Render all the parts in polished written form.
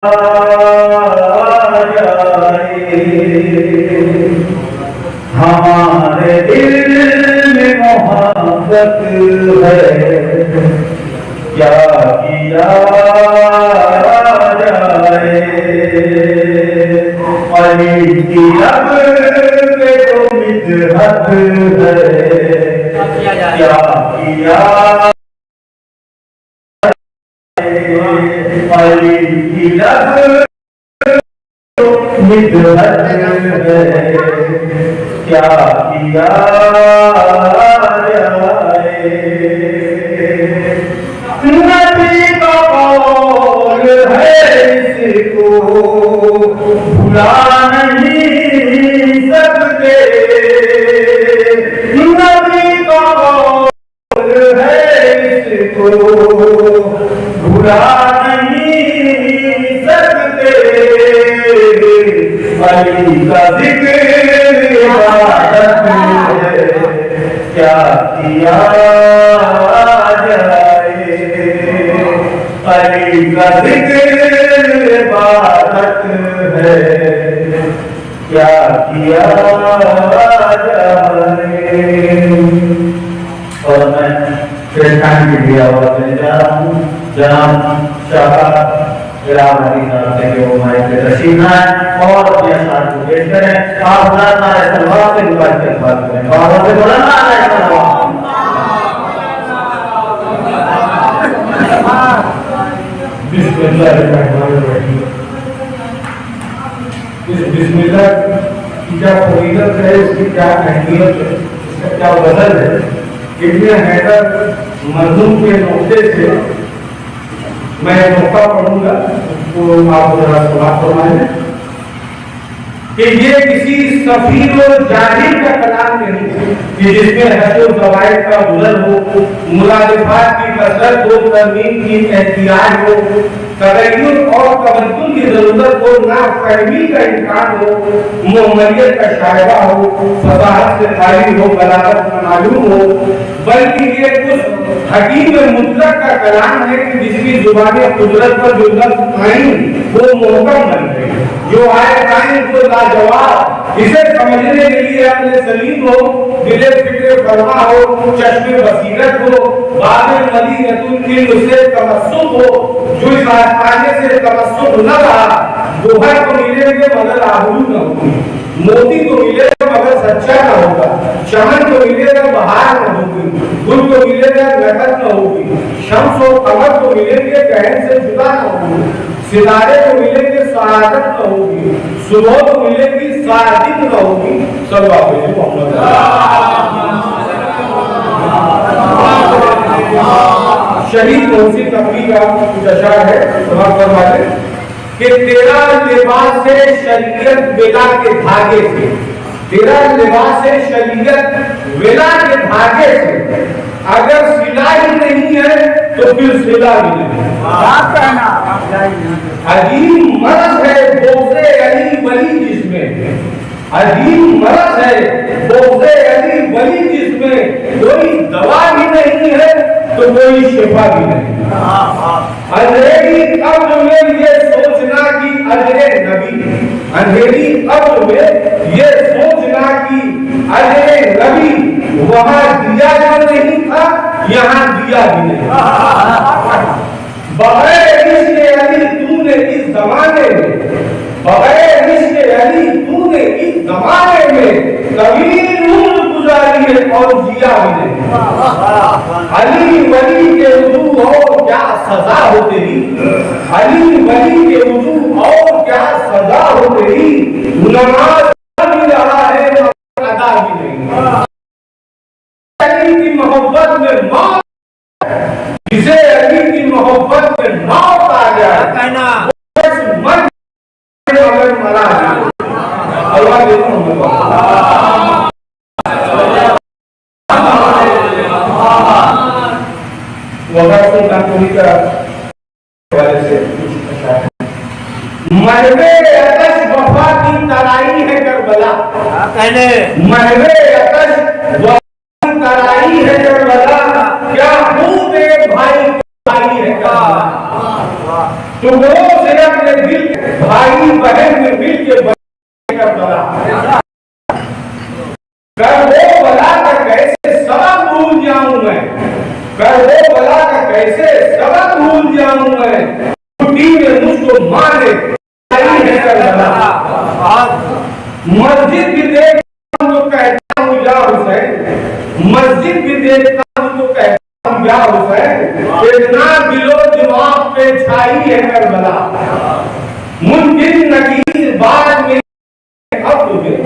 हमारे दिल में मोहब्बत है, क्या किया जाए। अली की लब पे तो मिदहत है, क्या किया। अली की लब मिदहत है, क्या किया जाए। नबी का कौल है, इसको भुला नहीं सकते। नबी का कौल है, इसको भुला नहीं सकते। अली का जिक्र इबादत है, क्या किया जाए। अली का जिक्र इबादत है, क्या किया जाए। और मैं फिर टाइम के लिए आवाज देने जा रहा हूँ। जनाब शाह इलाहाबादी साहब से जो हमारे से तशरीफ लाए और अपने साथ को पेश करें। आप नारे तलवार से बात करें और से बोला नारे तलवार। बिस्मिल्लाहिर्रहमानिर्रहीम। इस बिस्मिल्लाह की क्या फजीलत है, इसकी क्या अहमियत है, इसका क्या वजन है। इब्न हैदर मज़मून के नुक्ते से मैं नुक्ता पढ़ूंगा, उसको आप जरा समाप्त फरमाएं कि ये किसी सफीर और जाहिल का कलाम नहीं है कि जिसमें हसूल ज़वाइद का गुज़र हो, मुलाज़िफात की कसरत हो, तरमीम की एहतियाज हो, तगय्युर और तबद्दुल की जरूरत हो, नाफहमी का इम्कान हो, मुहम्मदियत का शायबा हो, फसाहत से खाली हो, बलागत का मालूम हो, बल्कि ये कुछ हकीम मुतलक का कलाम है कि जिसकी जुबानी कुदरत पर जो लफ्ज़ आई वो मुहकम बन गई, जो आए कायम वो लाजवाब। इसे समझने के लिए अपने सलीम हो, दिले फिक्र फरमा हो, चश्मे बसीरत हो, बाबिल मदीनतुल इल्म से तमस्सुक हो। जो इस आस्ताने से तमस्सुक न रहा, गोहर को मिलेंगे मगर आबरू न होगी, मोती को मिलेगा मगर सच्चा न होगा, चमन को मिलेगा बहार न होगी, गुल को मिलेगा लहर न होगी, शम्स और कमर को मिलेंगे कहन से जुदा न होगी, सितारे को मिलेंगे सआदत न होगी, सुबह को मिलेगी सादिक न होगी। सल्लल्लाहु अलैहि वसल्लम। शहीद मोहसिन नकवी का कुछ अशार है, समाप्त करवा दें कि तेरा लिबास है शरीयत विला के धागे से, तेरा लिबास है शरीयत विला के धागे से, अगर सिलाई नहीं है तो फिर सिला भी नहीं। अजीब मर्ज है बोज़े अली वली जिसमें, अजीब मर्ज है बोज़े अली वली जिसमें, कोई दवा भी नहीं है तो कोई शिफा भी नहीं। अंधेरी कब्र में ये सोचना कि अजरे नबी, अंधेरी कब्र में ये सोचना कि अजरे नबी, वहां दिया जो नहीं था यहाँ दिया भी नहीं। बगैर इश्क़ अली तूने इस जमाने में, बगैर इश्क़ अली तूने इस जमाने में तवील उम्र गुजारी है और जिया भी नहीं। अली वली के वजू और क्या सजा हो तेरी, अली वली के वजू और क्या सजा हो तेरी, नमाज भी रहा है अदा भी नहीं। अली की मोहब्बत में मौत, जिसे अली की मोहब्बत में मौत आ जाए कहना मगर मरा है। अल्लाह महवे अतश वफा की तराई है करबला, महवे अतश वफा की तराई है करबला, क्या खूब एक भाई भाई है करबला। तो वो से अपने दिल को माने है करबला। मस्जिद भी देखता हूँ तो कहता हूँ या हुसैन, मस्जिद भी देखता हूँ तो कहता हूँ या हुसैन, इतना दिलो दिमाग पे छाई है करबला। मुमकिन नकीर बाद में खब्र में,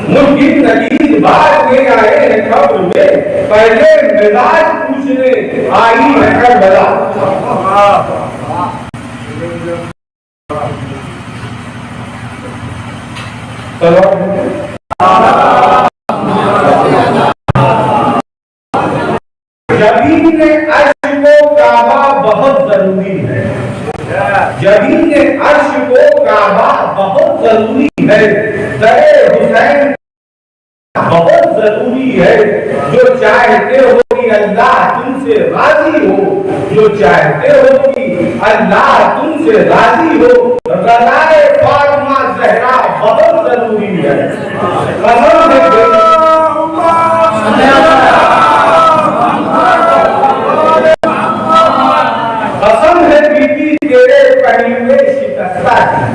मुमकिन नकीर बाद में आए हैं खब्र में, पहले मिजाज पूछने आई है करबला। जमीन अर्श को काबा बहुत जरूरी है, जमीन अर्श को काबा बहुत जरूरी है, दरे हुसैन बहुत जरूरी है। जो चाहते हो कि अल्लाह तुमसे राजी हो, जो चाहते हो कि अल्लाह तुमसे राजी हो, रज़ाए फातिमा ज़हरा बहुत जरूरी है। कसम है बीबी तेरे पहलुए शिकस्ता की,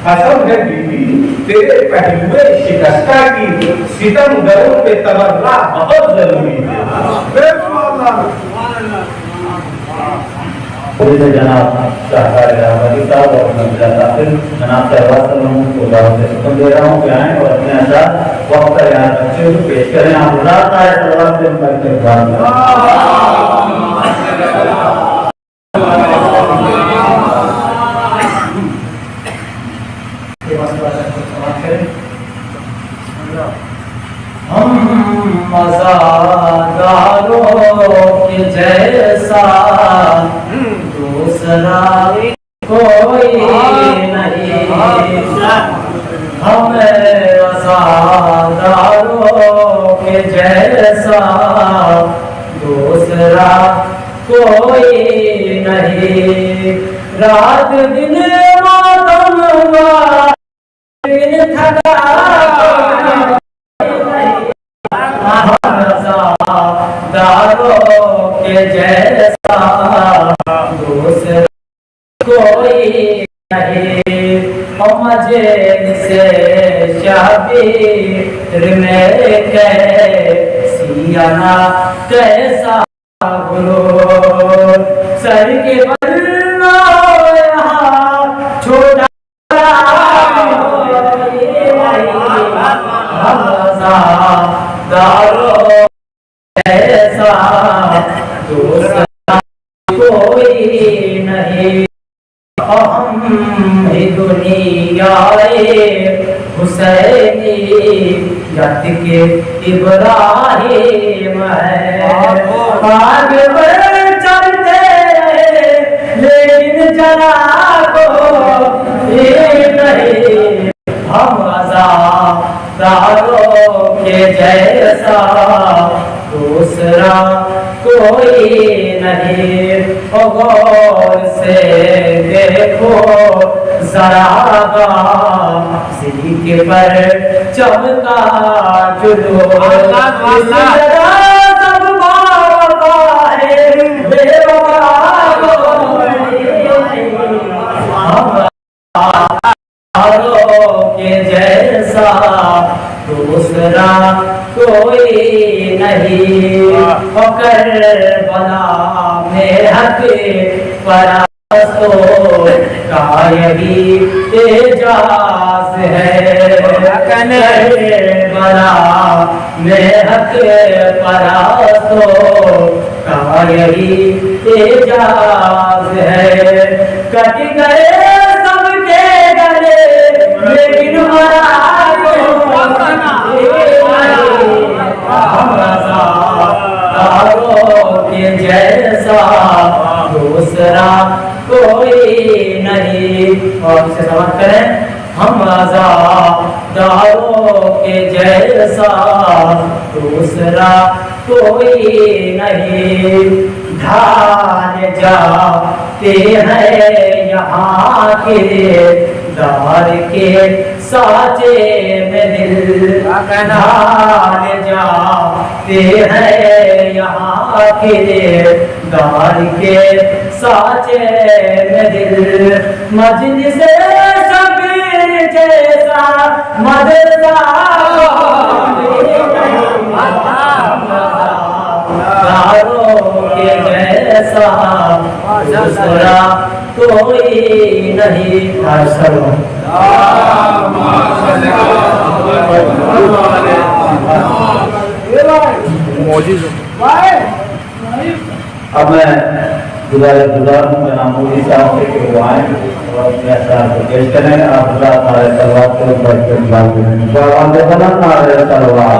कसम है बीबी तेरे पहलुए शिकस्ता की, सितमगरों पे तबर्रा बहुत जरूरी है। जनाब शाहकार इलाहाबादी साहब और जनाब शहबाज को हुक्म दे रहा हूँ कि आए और अपने साथ वक्त का याद रखते हुए पेश करें। आप रात आए सलवात से करके हम मज़ादारों के जैसा दूसरा कोई नहीं, हम मज़ादारों के जैसा दूसरा कोई नहीं। रात दिन मातम हुआ दिन थका दारों के जैसा दूसरा कोई नहीं। मजे से शाबीर में कैसियाना कैसा गुलो सर के बल्ला छोटा दारों ऐसा दूसरा कोई नहीं। हम ही दुनिया हुसैनी यत के इब्राहिम है, आगे बढ़ चलते लेकिन जरा को ये नहीं। हम आज़ादारों के जैसा दूसरा कोई नहीं। गौर से देखो जरा जिंदगी पर चमका जुलूस के जैसा दूसरा कोई नहीं। करबला में हक परस्तो का यही एजाज है, करबला में हक परस्तो का यही एजाज है। कट गए सबके गले लेकिन के जैसा दूसरा कोई नहीं। और इसे समाप्त करें। हम आज़ादारों के जैसा दूसरा कोई नहीं। ढाल जाते हैं यहाँ के दार के साचे में दिल, ढाल जाते हैं यहाँ के कार के साचे में दिल मजलिस शबीर जैसा मदरसा यारों के जैसा दूसरा कोई नहीं था सर्व अब मैं गुजार हूँ मेरा मोदी साहब से कि वो आए और अपने असार को पेश करें। आप नारे तलवार के ऊपर नारे तलवार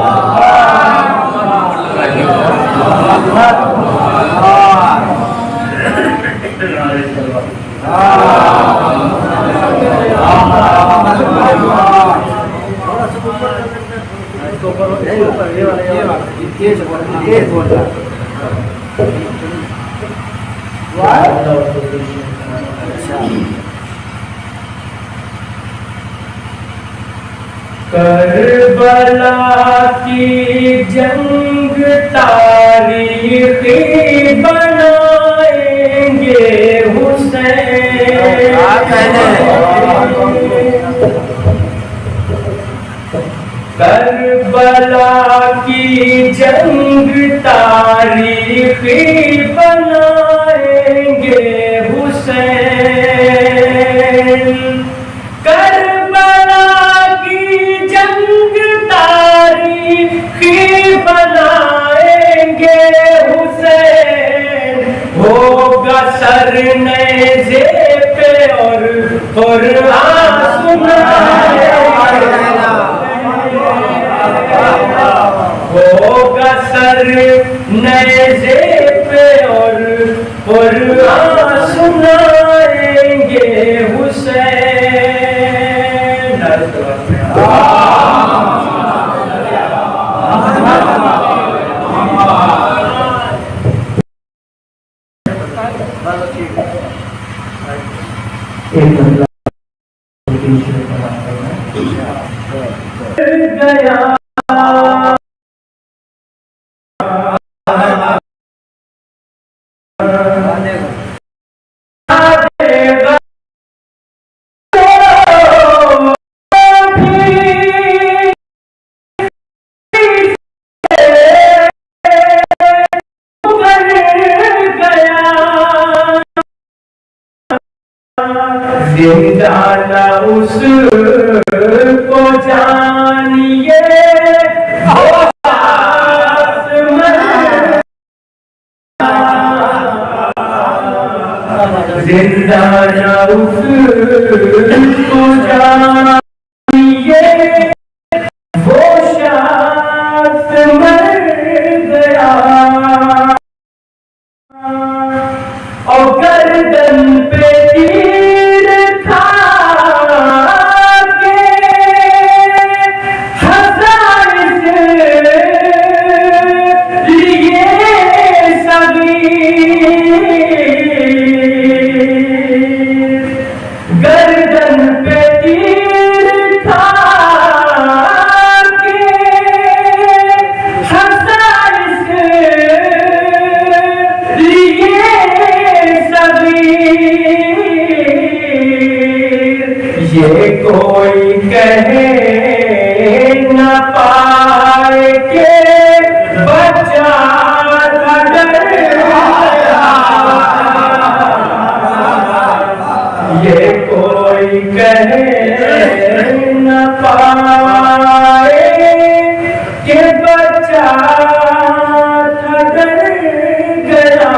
करबला की जंग तारीखी बनाएंगे हुसैन। करबला की जंग तारीखी बनाएंगे हुसैन। करबला की जंग तारीखी बनाएंगे हुसैन। होगा सर नेज़े पे और होगा सर नेज़े पे और सुनाएंगे हुसैन। गया जिंदा उसको जानिए जिंदा उसको जानिए वो शास मर गया और गर्दन पे तीर खा के हजार से लिए सगीर। गर्दन पे तीर खा के हजार से लिए ये कोई कहे न पाए के बचा था डराया। ये कोई कहे न पाए के बचा था डर गया।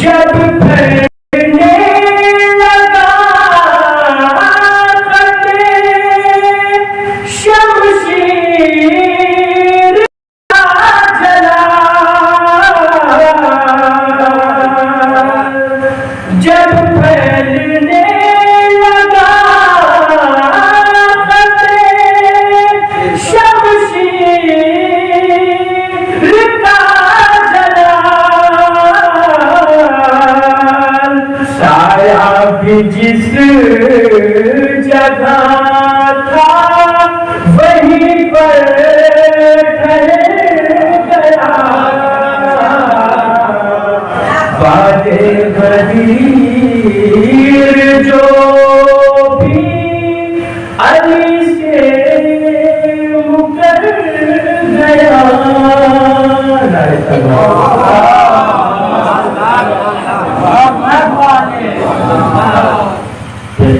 जब फैलने लगा खते शमशीर का जला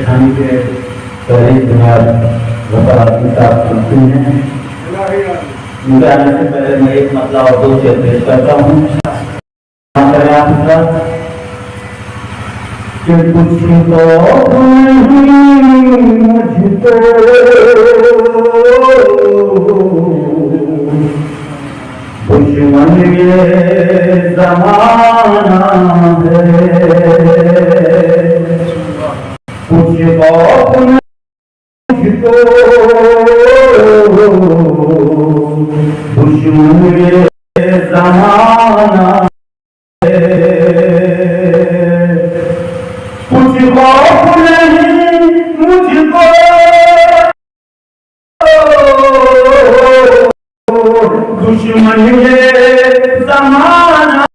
खाने के करीब जनाब वफादारी साहब सुनती हैं। मुझे आने से पहले मैं एक मतलब और दो चीज पेश करता हूँ। कि कुछ तो नहीं मुझको दुश्मन ये ज़माना है, कुछ खौफ मुझको दुश्मन ये ज़माना है, कुछ खौफ नहीं मुझको दुश्मन ये ज़माना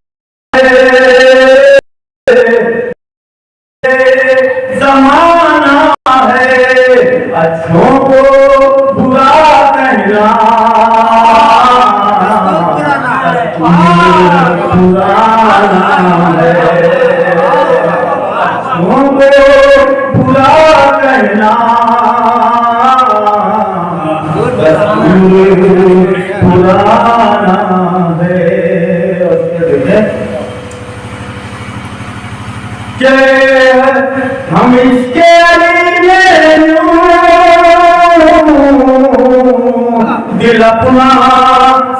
है, ज़माना है अच्छों को बुरा कहना, पुराना है अच्छों को बुरा कहना, पुराना है। कि हम इसके लिए दिल अपना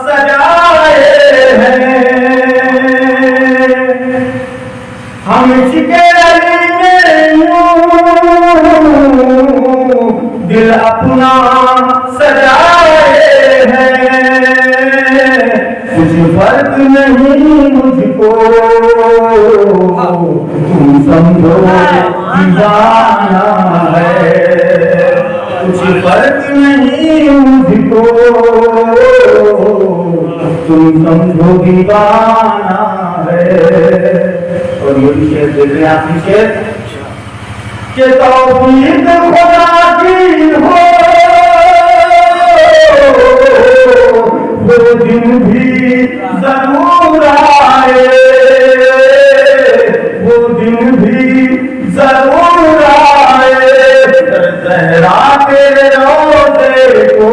सजाए हैं, हम इसके लिए दिल अपना सजाए हैं, कुछ फर्क नहीं मुझको तुम समझो दीवाना है, कुछ फर्क नहीं मुझको तुम समझो दीवाना है। और ये भी शेर देख रहे हैं आप पीछे कि तौफीक खुदा की हो वो दिन भी जरूर आए, वो दिन भी जरूर आए, ज़हरा तेरे रोज़े को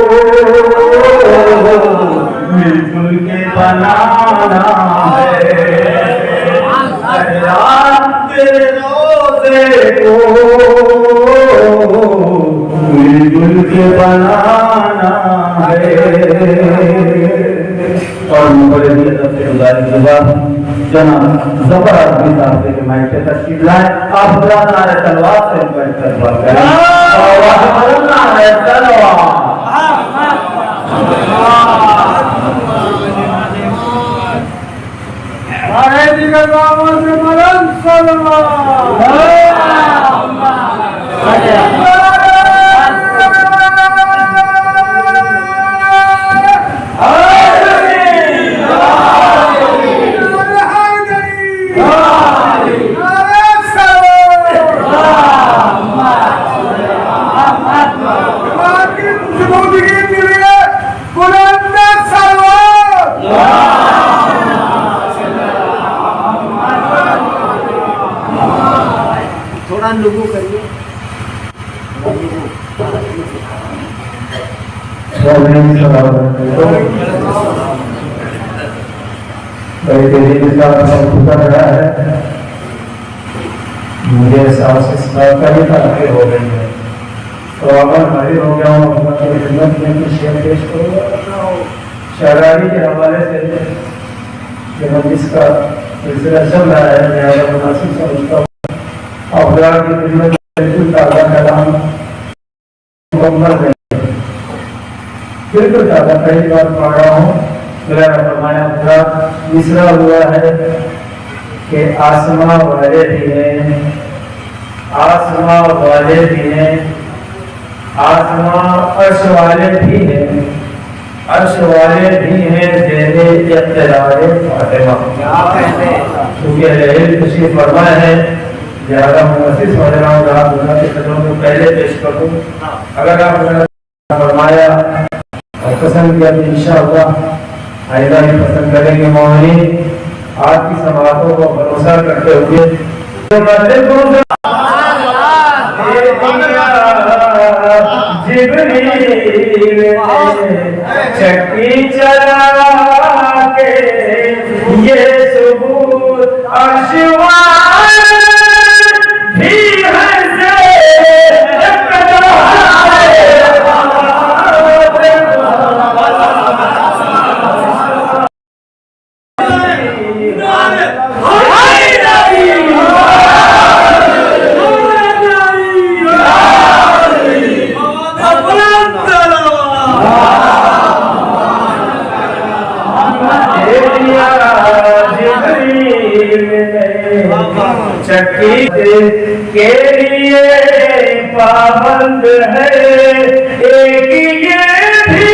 मिलजुल के बनाना है, ज़हरा तेरे रोज़े को मिलजुल के बनाना है। और बड़े दिल से गुजारिश जवाब जनाब ज़फर आज़मी साहब से माइक पे तशरीफ लाए। आप बुलाना है तलवार से बैठ कर बात करें और बुलाना है तलवार। अरे दिगर बाबा से मरण लोगों करिए बड़ी तेजी के साथ गुजर रहा है। मुझे एहसास इस बात का भी ताक़ीर हो गई है तो अगर भारी हो गया हूँ अपनी खिदमत में कुछ शेयर पेश करूँगा शायरी के हवाले से कि जिसका सिलसिला चल रहा है लिहाजा मुनासिब समझता हूँ अफराद की खिदमत में बिल्कुल ताज़ा कलाम मुकम्मल है, बिल्कुल ताज़ा पहली बार पढ़ रहा हूँ। मेरा फरमाया पूरा मिसरा हुआ है कि आसमां वाले भी हैं, आसमां वाले भी हैं, आसमां अर्श वाले भी हैं, अर्श वाले भी हैं तेरे इक़्तिदार फातिमा। क्योंकि अहले तशरीफ फरमा है लिहाजा मुनसिब समझ रहा हूँ आप दुनिया के कदमों को पहले पेश कर दूँ। अगर आप फरमाया और पसंद किया तो इंशाअल्लाह आइंदा भी पसंद करेंगे मौलवी। आपकी समातों को भरोसा करते हुए चक्की चला के ये सबूत आशिवान भी है चक्की के लिए पाबंद है एक ये भी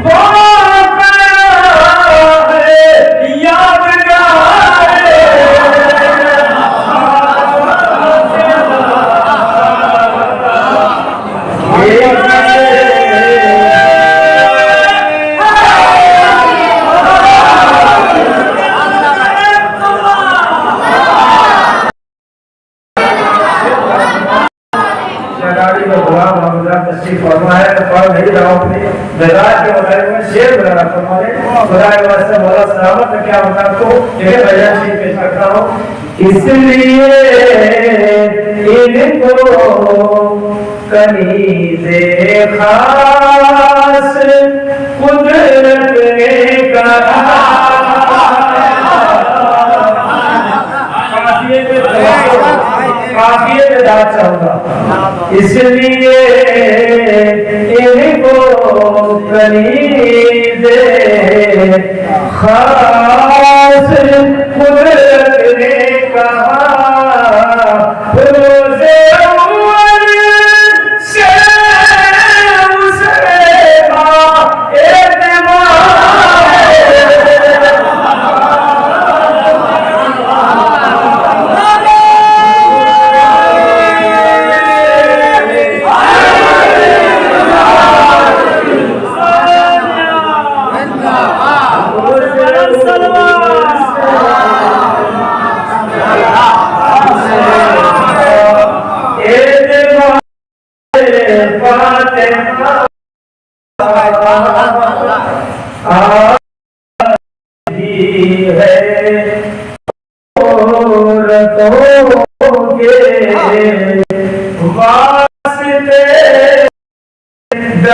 वो है यादगार फरमाया तो पढ़ नहीं रहा हूँ अपनी मिजाज के बारे में शेर बना फरमाए खुदा के वास्ते मौला सलामत में क्या बता को ये भजन शेर पेश करता हूँ। इसलिए इनको कनीज़े खास कुदरत ने कहा काफिये में दाद चाहूंगा। इसलिए इनको कनीज़े खास कुदरत ने कहा रोज़े अव्वल से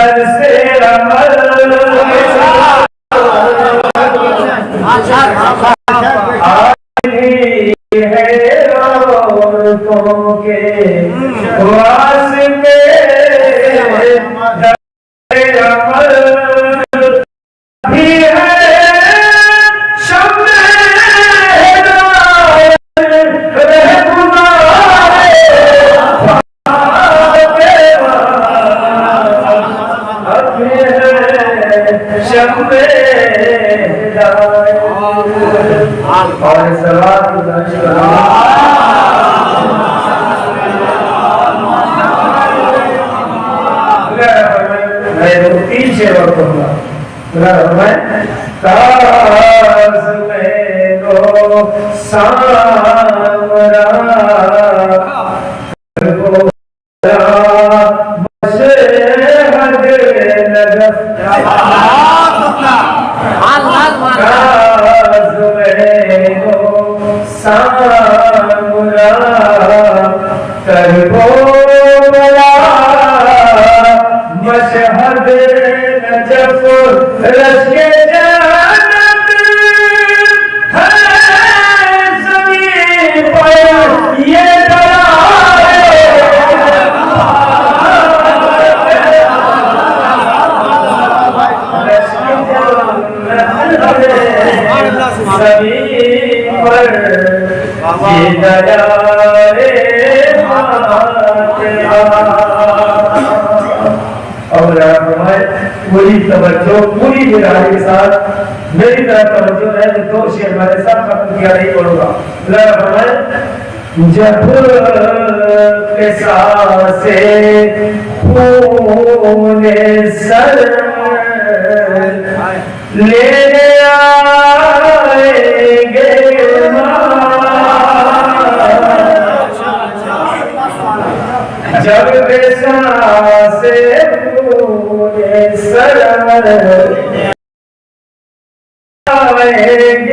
उसे पूरी तवज्जो पूरी निगाह के साथ मेरी तरफ तवज्जो है तो दो शेर मैंने सब खत्म किया नहीं पढ़ूंगा। जब पैसा से खून सर लेने आएंगे जब बेसा से पूरे सरवर आएंगे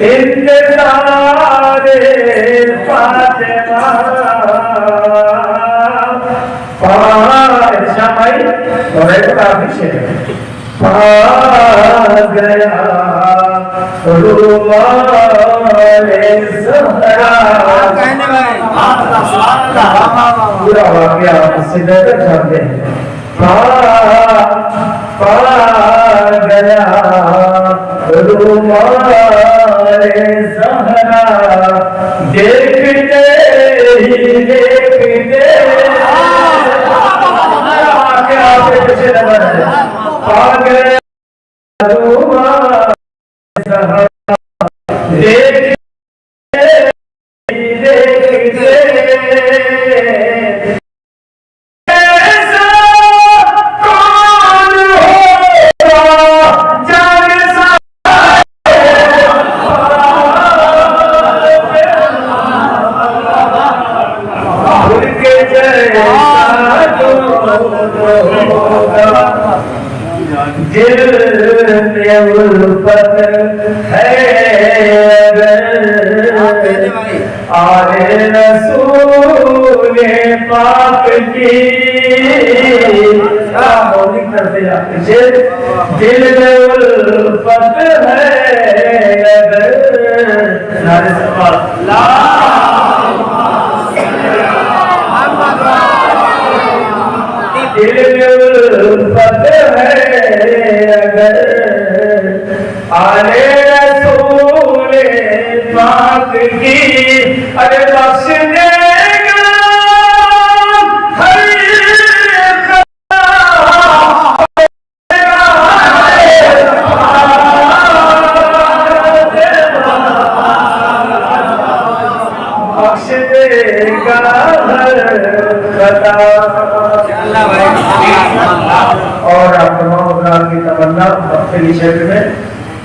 इंतज़ारे फातिमा शमाई और एक काफी शेर पा गया रुमाले ज़हरा पूरा वाक़या सीधे तक चलते हैं पा गया रुमाले ज़हरा देखते ही देखते क्या पीछे नंबर है पा गया रुमाले ज़हरा देखते ही देखते उल्फत है आले रसूल पाक की दिल में उल्फत है नारे सवाल दिल में उल्फत है अगर आले रसूल पाक की अरे बख्श देगा हर बख्श देगा हर खता और आप तमाम की तमन्ना अपने क्षेत्र में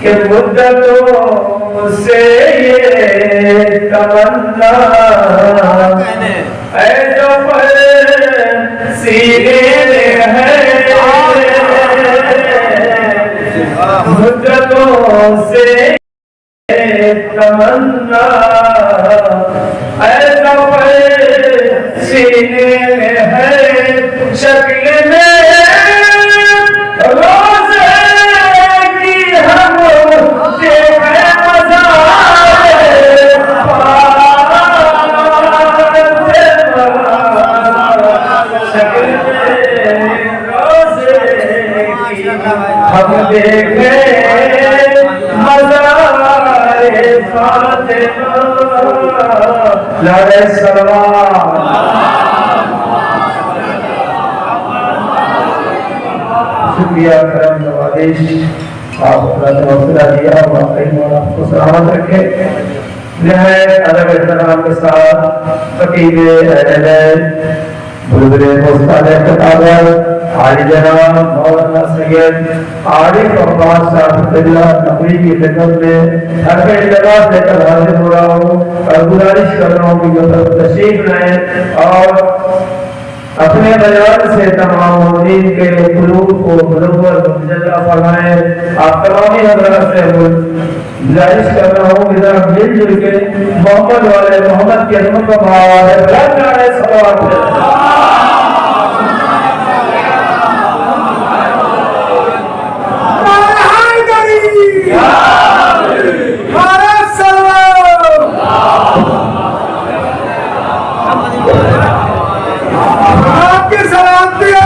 कि मुद्दतों से ये तमन्ना ऐसा पर सीने में है मुद्दतों से तमन्ना ऐसा पर सीने में है शक्ल में रोज़े की हम देखे शक्ल में रोज़े की हम देखे मज़ारे फातिमा लारे सलवात शुक्रिया करम नवाज़िश आप अपना हौसला दिया वाकई मौला आपको सलामत रखे नहायत अदब एहतराम के साथ खतीब अहले बुजुर्ग उस्ताद किताबत आली जनाब मौलाना सैयद आरिफ अब्बास साहब नकवी की खिदमत में हर इल्तमास लेकर हाजिर हो रहा हूँ और गुजारिश कर रहा हूँ कि जो तशरीफ लाएं और अपने बयान से तमाम मुरीद के कुलूब को मुनव्वर मुजल्ला फरमाएं। आप तमामी हज़रात से गुजारिश कर रहा हूँ कि जरा मिलजुल के मोहम्मद वाले मोहम्मद की अज़मत को मावाले बुलंद नारे सलावत आपके सलाम दिया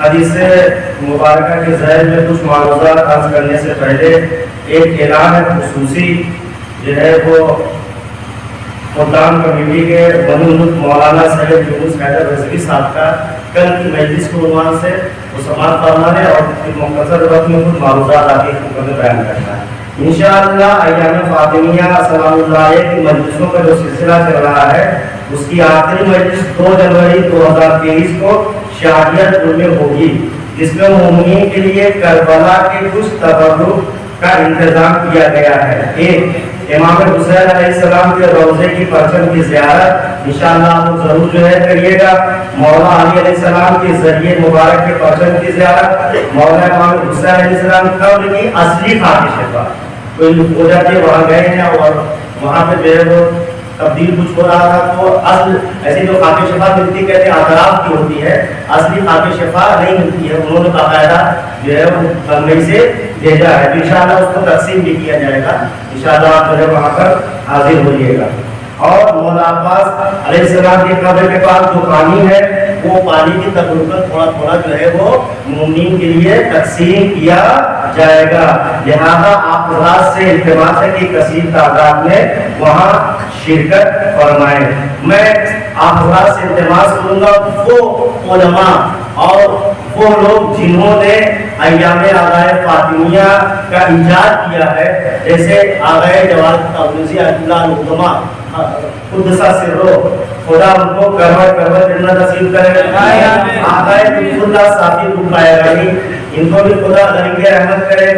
हदीस मुबारक के ज़हर में कुछ मालूमात अर्ज करने से पहले एक ऐलान खुसूसी जो है वो मुल्तान कमेटी के बनुल मौलाना सैयद यूनुस हैदर रज़वी साहब का कल की मजलिस को उन्वान से वो समाप्त करना है और मुख्तसर वक्त में कुछ मालूमात आपके में बयान करना है। इंशाअल्लाह अय्याम फातिमिया सलामुल्लाह की मजलिसों का जो सिलसिला चल रहा है उसकी आखिरी मजलिस 2 जनवरी 2023 को शादियतपुर में होगी, जिसमें मोमिनीन के लिए करबला के कुछ तबर्रुक का इंतजाम किया गया है। एक इमाम हुसैन अलैहिस्सलाम के रोज़े की परचम की ज़ियारत इंशाअल्लाह आप लोग जरूर जो है करिएगा। मौला अली अलैहिस्सलाम के जरिए मुबारक के परचम की ज़ियारत, मौला इमाम हुसैन अलैहिस्सलाम कब्र की असली खातिशा कोई हो जाती है, वहाँ गए हैं और वहाँ पे जो है वो तब्दील कुछ हो रहा था, तो असल ऐसी जो खाके शफा मिलती कहते हैं अतराफ की होती है, असली खाके शफा नहीं मिलती है। उन्होंने बाकायदा जो है वो बम्बई से भेजा है, तो इंशाअल्लाह उसको तकसीम भी किया जाएगा। इंशाअल्लाह आप जो है वहाँ पर हाजिर होइएगा। और मौला अब्बास अलैहिस्सलाम के कब्र के पास जो पानी है वो पानी की तकरीबन थोड़ा थोड़ा जो है वो मुमिनीन के लिए तकसीम किया जाएगा। लिहाजा आप रात से इल्तिमास है कि कसीर तादाद में वहाँ शिरकत फरमाए। मैं आप रात से इल्तिमास करूँगा वो उलमा और वो लोग जिन्होंने अय्याम आगाए फातिमिया का इजाद किया है, जैसे आगाए जवाद ताबूसी अब्दुल्लाह खुदसा सिर्रो खुदा उनको करवट करवट जन्नत नसीब करे। आगाए खुदा साफी रुकायगानी इनको भी खुदा गरीबे रहमत करे।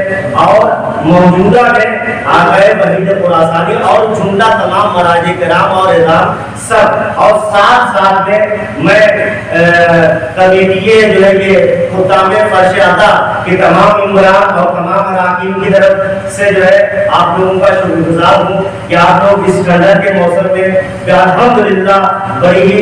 और मौजूदा में आगाए वहीद खुरासानी और जुमला तमाम मराजे किराम और इज़ाम सब, और साथ साथ में मैं कमेटिये जो है ये खुताम फर्श अदा के तमाम इमरान और तमाम अराकीन की तरफ से जो है आप लोगों का शुक्रगुजार हूँ कि आप लोग इस ठंडक के मौसम में अल्हम्दुलिल्लाह बड़ी ही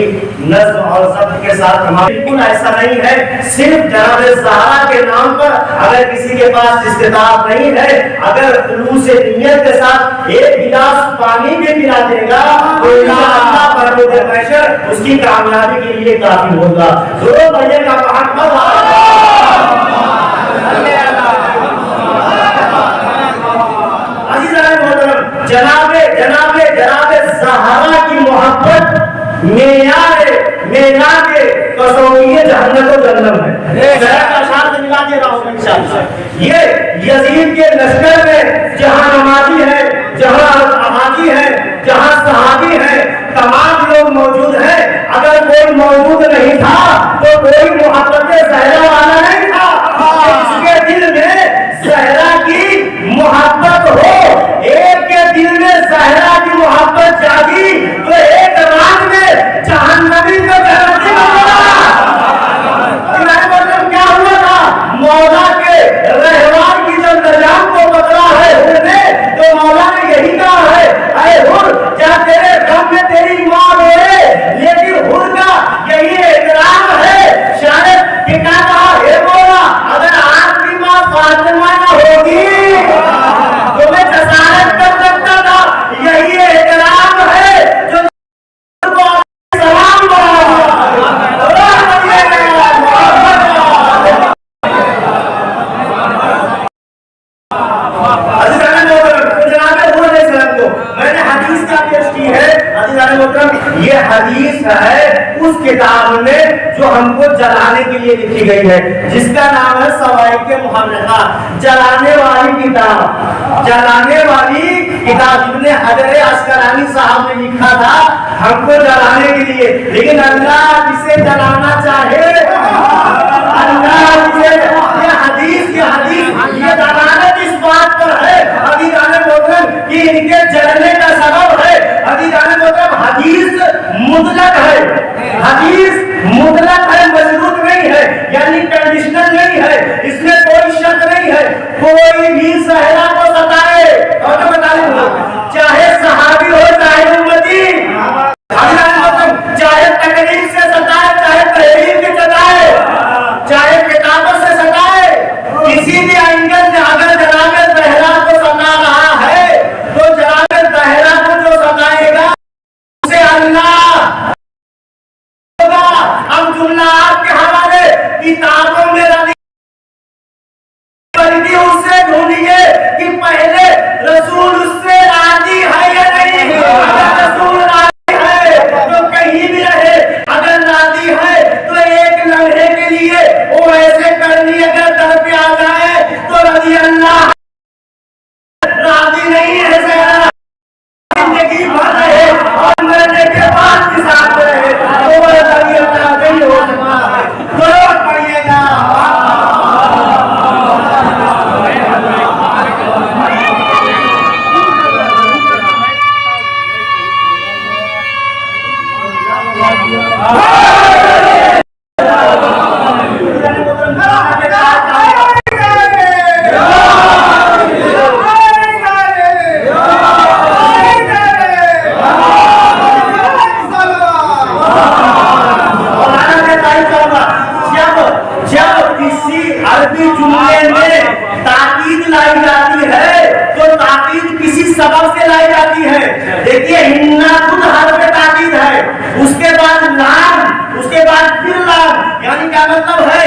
नज़्म और ज़ब्त के साथ हमारे बिल्कुल ऐसा नहीं है सिर्फ जनाब ज़हरा के नाम पर अगर किसी के पास इस्तिताअत नहीं है, अगर खुलूस नियत के साथ एक गिलास पानी भी पिला देगा तो इंशाअल्लाह परवरदिगार महशर उसकी कामयाबी के लिए काफी होगा। जोरों भैया का जनाबे जनाबे जनाबे ज़हरा की मोहब्बत मेयारे कसौइये जहन्नत व जन्नत है। ज़रा का शान से मिला दे रहा हूं इंशाअल्लाह। ये यजीद के लश्कर में जहां नमाजी है, जहां अहाजी है, जहां सहाबी है, तमाम लोग मौजूद हैं। अगर कोई मौजूद नहीं था तो कोई मोहब्बत ज़हरा वाला नहीं था। जिसके दिल में ज़हरा की मोहब्बत हो, एक के दिल में ज़हरा की मोहब्बत जागी तो एक रात में जहन्नमी को जन्नती बना। क्या हुआ था? मौला के रहवार की जब नजाम को पकड़ा है को मैंने हदीस क्या पेश की है, ये हदीस है उस किताब में जो हमको जलाने के लिए लिखी गई है, जिसका नाम है सवाइक़े मुहर्रक़ा, जलाने वाली किताब। जलाने वाली किताब इब्ने हजर अस्क़लानी साहब ने लिखा था हमको जलाने के लिए, लेकिन अल्लाह जिसे जलाना चाहे, अल्लाह जिसे, ये दलालत इस बात पर है अभी जाने मोहतरम कि इनके जलने का सबब है, अभी जाने मोहतरम हदीस मुतलक है, हदीस मुतलक है, मजबूत नहीं है, यानी कंडीशनल नहीं है, इसमें कोई शक नहीं है। कोई भी सहरा को सताए और तो बता दूं, चाहे सहाबी हो चाहे उम्मती, चाहे तकलीफ से सताए, चाहे तहरीर से सताए, चाहे किताबों से सताए, किसी भी एंगल से अगर जनाब ज़हरा को सता रहा है तो जनाब ज़हरा को जो सताएगा उसे अल्लाह होगा। अब जुमला आपके हवाले किताबों में उससे ढूंढिए कि पहले रसूल उससे राजी है या नहीं। अगर रसूल राजी है तो कहीं भी रहे, अगर राजी है तो एक लम्हे के लिए वो ऐसे करनी, अगर दर पे आ जाए तो रज़ी अल्लाह, राजी नहीं है जिंदगी भर रहे और मरने के बाद भी साथ रहे तो वह रज़ी अल्लाह नहीं हो सकता है। जरूर पढ़िएगा। अरबी जुमले में ताकीद लाई जाती है तो ताकीद किसी सबब से लाई जाती है। देखिए हिन्ना खुद हर्फ ताकीद है, उसके बाद लाम, उसके बाद फिर लाम, यानी क्या मतलब है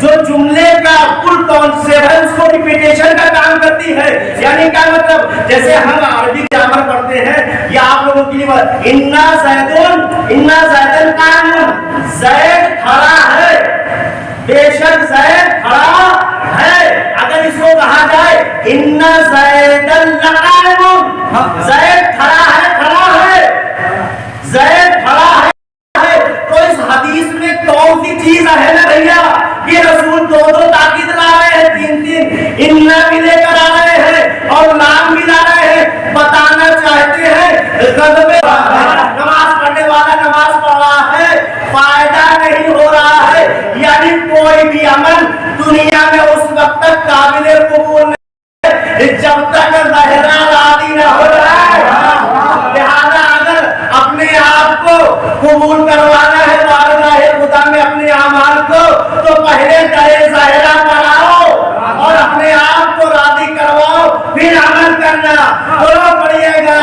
जो जुमले का कुल कॉन्सेप्ट है उसको रिपीटेशन का काम करती है। यानी क्या मतलब, जैसे हम अरबी ग्रामर पढ़ते हैं या आप लोगों के लिए इन्ना ज़ैदन कायमुन, ज़ैद खड़ा है, बेशक ज़ैद खड़ा है। अगर इसको कहा जाए इन्ना ज़ैदन लक़ाइमुन, ज़ैद खड़ा है, ज़ैद खड़ा है, तो इस हदीस में कौन सी चीज है ना भैया, ये रसूल दो ताकीद ला रहे हैं, तीन इन्ना भी लेकर आ रहे हैं और लाम भी ला रहे हैं। बताना चाहते हैं गज़बे नमाज पढ़ने वाला नमाज पढ़ रहा है, फायदा नहीं हो रहा है, यानी कोई भी अमल दुनिया में उस वक्त तक काबिल कबूल नहीं है जब तक ज़हरा राज़ी न हो जाए। लिहाजा अगर अपने आप को कबूल करवाना है बारगाह खुदा में अपने अमाल को, तो पहले दरे ज़हरा पढ़ाओ और अपने आप को राज़ी करवाओ, फिर अमल करना। बोलो पढ़िएगा।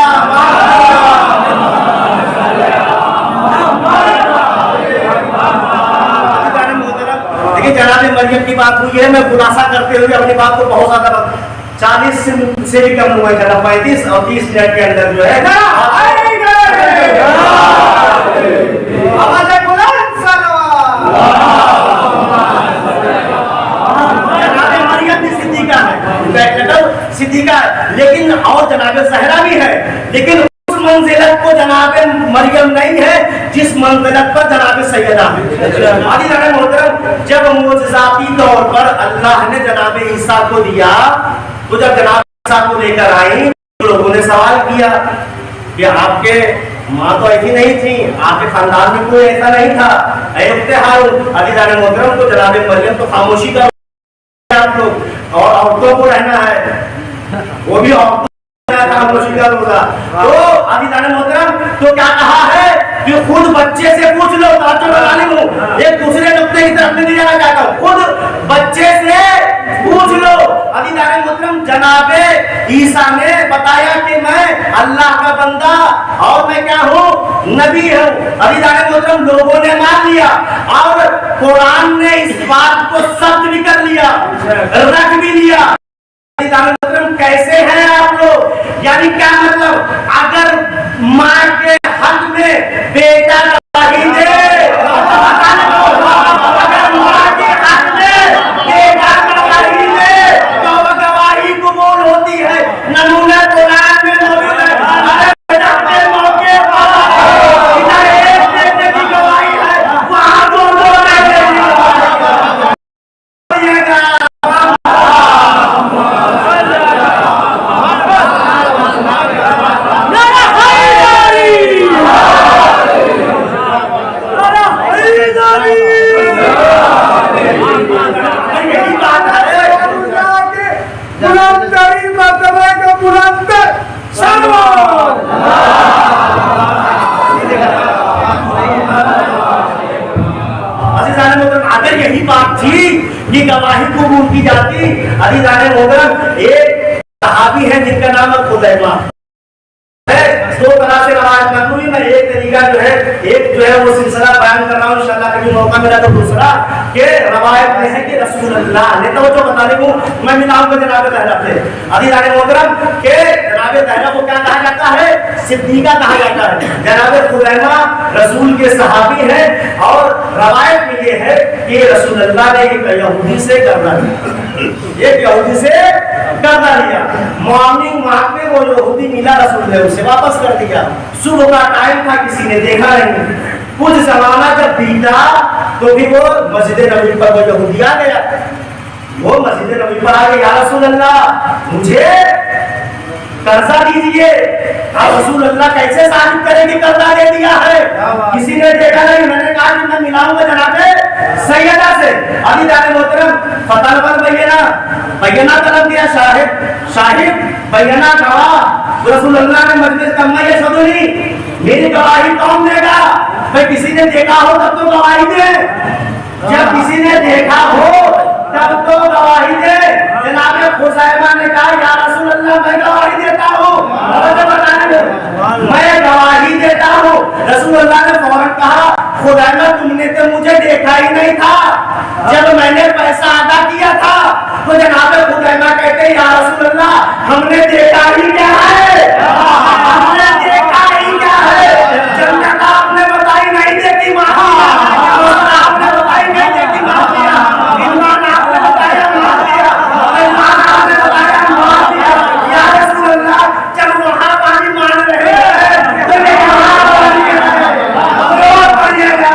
देखिए जनाब मरियम की बात हुई है, मैं खुलासा करते हुए अपनी बात को बहुत ज्यादा 40 से भी कम हुआ है, 35 और 30 मिनट के अंदर जो है सिद्दीका है, लेकिन और जनाब ज़हरा भी है, लेकिन उस मंजिलत को जनाब मरियम नहीं है जिस मंजिलत पर जनाब सैयदा है। मोहतरम जब मुअजिज़ाती तौर पर अल्लाह ने जनाब ईसा को दिया, तो जब जनाब ईसा को लेकर आई तो लोगों ने सवाल किया कि आपके माँ तो ऐसी नहीं थी, आपके खानदान में कोई ऐसा नहीं था। अलीजान मोहतरम को जनाब मरियम तो खामोशी का आप लोग, और औरतों को रहना है, वो भी औरतों खामोशी का होगा। तो अलीजान मोहतरम तो क्या कहा है कि खुद बच्चे से पूछ लो, एक दूसरे नुक्ते की तरफ नहीं जाना चाहता हूँ, खुद बच्चे से पूछ लो। अलीजान मोहतरम जनाबे ईसा ने बताया कि मैं अल्लाह का बंदा और मैं क्या हूँ, नबी हूँ। अलीजान मोहतरम लोगों ने मान लिया और कुरान ने इस बात को सब्त भी कर लिया, रख भी लिया। अलीजान मोहतरम कैसे यानी क्या मतलब, अगर माँ के हक में बेटा गवाही दे, अगर माँ के हक में बेटा गवाही दे तो वह गवाही कबूल होती है। नमूना कुरान में मौजूद है। अगर बेटा के मौके पर इधर एक बेटे की गवाही है, वहां दो बेटे की गवाही है। यही बात है। बुलंद तरीन मर्तबे का बुलंद सलवार। अजीज़ाने मोहतरम, अगर यही बात थी कि गवाही कबूल की जाती, अजीज़ाने मोहतरम, एक सहाबी है जिनका नाम है खुदैमा है। दो तरह से रवायत मरवी में, एक तरीका जो है, एक जो है वो सिलसिला बयान कर रहा हूँ इंशाअल्लाह, कभी मौका मिला तो दूसरा के रवायत में है कि रसूल अल्लाह ने तो जो बता दें मैं मिलाऊंगा जनाब तहरा से। अजीज़ाने मोहतरम के जनाब तहरा को क्या कहा जाता है, सिद्दीका कहा जाता है। जनाब खुदैमा रसूल के सहाबी है और रवायत में ये है कि रसूल अल्लाह ने एक यहूदी से कर्जा लिया, एक यहूदी से कर्जा लिया। मॉर्निंग वॉक में वो यहूदी मिला रसूल ने उसे वापस कर दिया। सुबह का टाइम था, किसी ने देखा नहीं। कुछ जमाना जब बीता तो भी वो मस्जिद नबी पर वो यहूदी आ गया। वो मस्जिद नबी पर आ गया, या रसूल अल्लाह मुझे कर्जा दीजिए। अब रसूल अल्लाह कैसे साबित करेंगे कर्जा दे दिया है, किसी ने देखा नहीं। मैंने कहा कि मैं मिलाऊंगा जनाबे सैयदा से। अभी जाने मोहतरम फतलबल बैना तलब दिया, शाहिद बैना गवाह। रसूल अल्लाह ने मजलिस कम्मा ये सदुनी, मेरी गवाही कौन देगा? भाई किसी ने देखा हो तब तो गवाही दे, जब किसी ने देखा हो तब तो गवाही दे। जनाब खुज़ैमा ने कहा, या रसूल अल्लाह मैं गवाही देता हूँ, मैं गवाही देता हूँ। रसूल अल्लाह ने फौरन कहा, खुज़ैमा तुमने तो मुझे देखा ही नहीं था जब मैंने पैसा अदा किया था। तो जनाब खुज़ैमा कहते, या रसूल अल्लाह हमने देखा ही क्या है, हमने देखा ही क्या है। जन्नत आपने बताई नहीं देखी, आपने बताई नहीं देखी, ईमान आपने बताया मार दिया, ईमान आपने बताया मार दिया। या रसूल अल्लाह जब वहां पानी मान रहे हैं तो यहाँ पानी है, और पढ़िएगा।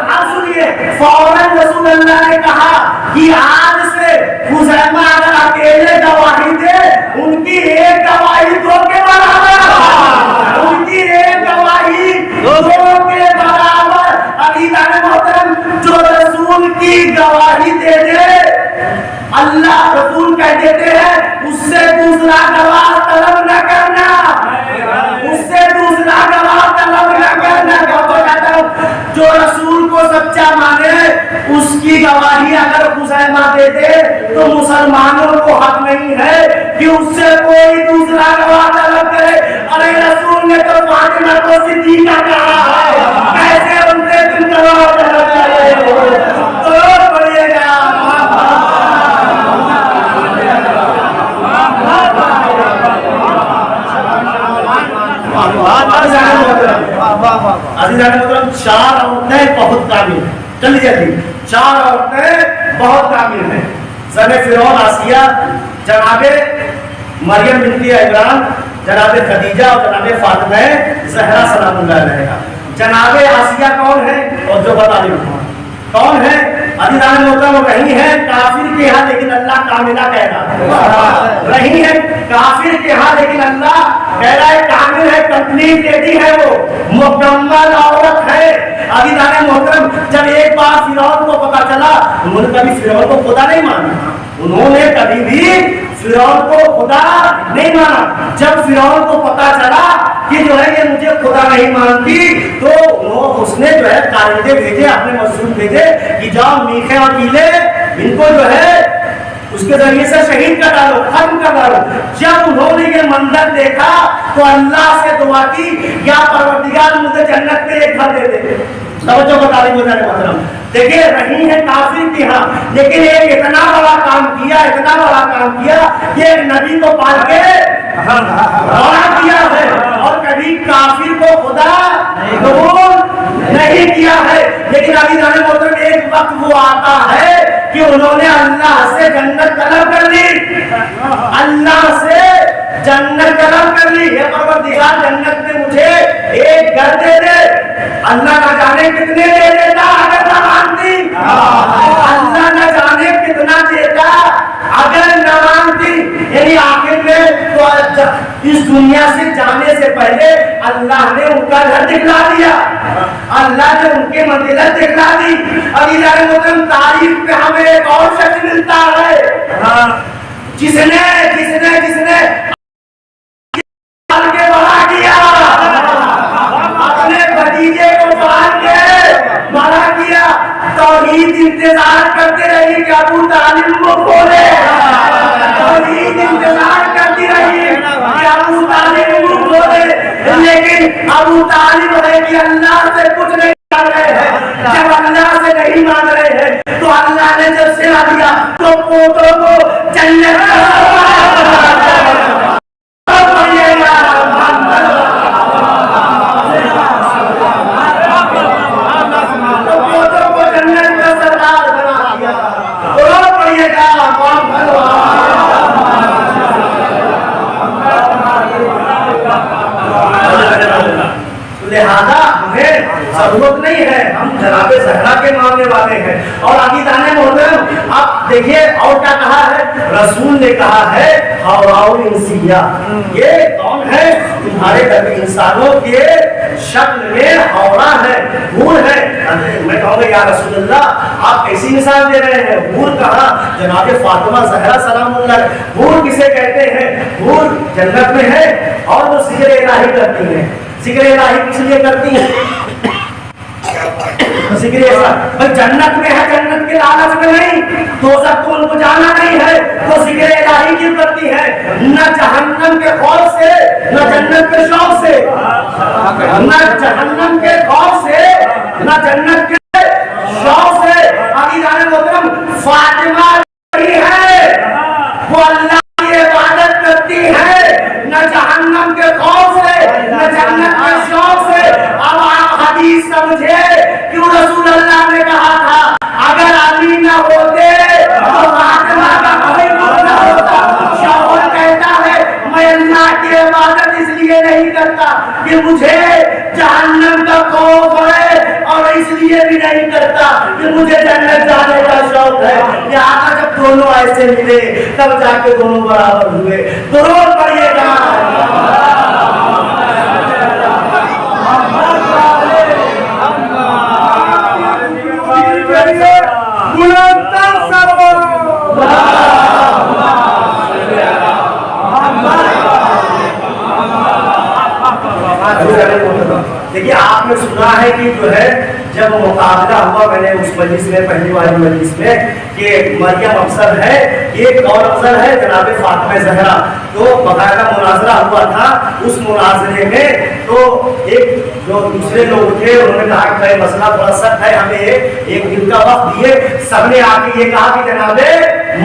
अब सुनिए फौरन रसूल अल्लाह ने कहा कि आज से खुज़ैमा अगर अकेले गवाही दे, उनकी एक गवाही दो के बराबर, उनकी एक गवाही दो के बराबर। अज़ीज़ाने मोहतरम, जो रसूल की गवाही दे दे, अल्लाह रसूल कह देते हैं उससे दूसरा गवाह तलब न करना, उससे दूसरा गवाह तलब न करना। जो रसूल को सच्चा माने उसकी गवाही अगर खुज़ैमा दे दे तो मुसलमानों को हक नहीं है कि उससे कोई दूसरा गवाह तलब करे। अरे रसूल ने तो फातिमा को सिद्दीका कहा है, कैसे उनसे तुम गवाह तलब करे हो? तो पढ़िएगा, चार औरतें बहुत काबिल हैं। चलिए जी, चार औरतें बहुत काबिल हैं। ज़ने फिरौन आसिया, जनाबे मरियम बिन्ती इमरान, जनाबे खदीजा और जनाबे फातिमा ज़हरा सलामुल्लाह अलैहा। जनाबे आसिया कौन है और जो बता दें कौन है? अज़ीज़ान मोहतरम, रही है काफिर के यहाँ लेकिन अल्लाह कामिला कह रहा, रही है काफिर के यहाँ लेकिन अल्लाह कह रहा है कामिल है, तकलीफ देती है, वो मुकम्मल औरत है। अज़ीज़ान मोहतरम, जब एक बार फिरौन को पता चला, उन्होंने कभी फिरौन को खुदा नहीं माना, उन्होंने कभी भी फिरौन को खुदा नहीं माना। जब फिरौन को पता चला कि जो है ये मुझे खुदा नहीं मानती, तो उसने जो है कारिंदे भेजे, अपने मजदूर भेजे कि जाओ मीखे और कीले इनको जो है उसके जरिए से शहीद कर डालो, खत्म कर डालो। जब उन्होंने ये मंजर देखा तो अल्लाह से दुआ की, या परवरदिगार मुझे जन्नत में एक घर दे दे। समझो बता रही मतलब देखिए रही है काफिर की, हाँ, लेकिन एक इतना बड़ा काम किया, इतना बड़ा काम किया कि एक नबी को पाल के बड़ा किया है, और कभी काफिर को खुदा कबूल नहीं किया है। लेकिन अभी जाने मोहतरम एक वक्त वो आता है कि उन्होंने अल्लाह से जन्नत तलब कर ली, अल्लाह से जन्नत तलब कर ली। ये परवरदिगार जन्नत में मुझे एक घर दे दे। अल्लाह ना जाने कितने दे देता अगर ना मानती, अल्लाह ना जाने कितना देता अगर न मानती। यानी आखिर में तो इस दुनिया से जाने से पहले अल्लाह ने उनका घर दिखला दिया, अल्लाह ने उनके मंजिल दिखला दी। अभी जाने मतलब तारीफ पे हमें एक और शख्स मिलता है जिसने जिसने जिसने के बड़ा किया, अपने भतीजे को पाल के बड़ा किया। तौहीद इंतजार करते रही कि अबू तालिब को बोले, तौहीद इंतजार करती रही कि अबू तालिब को बोले, लेकिन अबू तालिब है कि अल्लाह से कुछ नहीं मांग रहे हैं। जब अल्लाह से नहीं मांग रहे हैं तो अल्लाह ने जब सिला दिया तो पोतों को जन्नत जरूरत नहीं है, हम जनाबे ज़हरा के मानने वाले हैं। और आगे जाने मोहतरम आप देखिए और क्या कहा है, रसूल ने कहा है हवाउल इंसिया, ये कौन है? तुम्हारे घर में इंसानों के शक्ल में हौरा है, हूर है। मैं कहूँगा या रसूल अल्लाह आप कैसी मिसाल दे रहे हैं? हूर कहा? जनाबे फातिमा ज़हरा सलामुल्लाह। हूर किसे कहते हैं? हूर जन्नत में है और वो जिक्र इलाही करती है। जिक्र इलाही किस लिए करती है? जन्नत में है, जन्नत के लालच में नहीं, तो सबको उनको जाना नहीं है, तो जिक्र इलाही क्यों करती है? न जहन्नम के खौफ से, न जन्नत के शौक से, न जहन्नम के खौफ से, न जन्नत के शौक से। आगे जाने मोहतरम फातिमा है वो अल्लाह की इबादत करती है, न जहन्नम के खौफ से, न जन्नत के शौक से। अब आप हदीस समझे क्यों रसूल अल्लाह ने कहा था अगर अली न होते तो फातिमा का कोई कुछ न होता। शौहर कहता है मैं अल्लाह की इबादत इसलिए नहीं करता कि मुझे जहन्नम का खौफ है, और इसलिए भी नहीं करता कि मुझे जन्नत जाने का शौक है। यहाँ जब दोनों ऐसे मिले तब जाके दोनों बराबर हुए। दुरूद पढ़िएगा। देखिए आपने सुना है कि जो है जब मुकाबला हुआ, मैंने उस मजलिस में पहली वाली मजलिस में कि मरियम अफजल है, एक और अफजल है जनाबे फातिमा ज़हरा, तो बकायदा मुनाजरा हुआ था। उस मुनाजरे में तो एक जो दूसरे लोग थे उन्होंने कहा कि मसला थोड़ा सख्त है, हमें एक दिन का वक्त दिए। सबने आके ये कहा कि जनाबे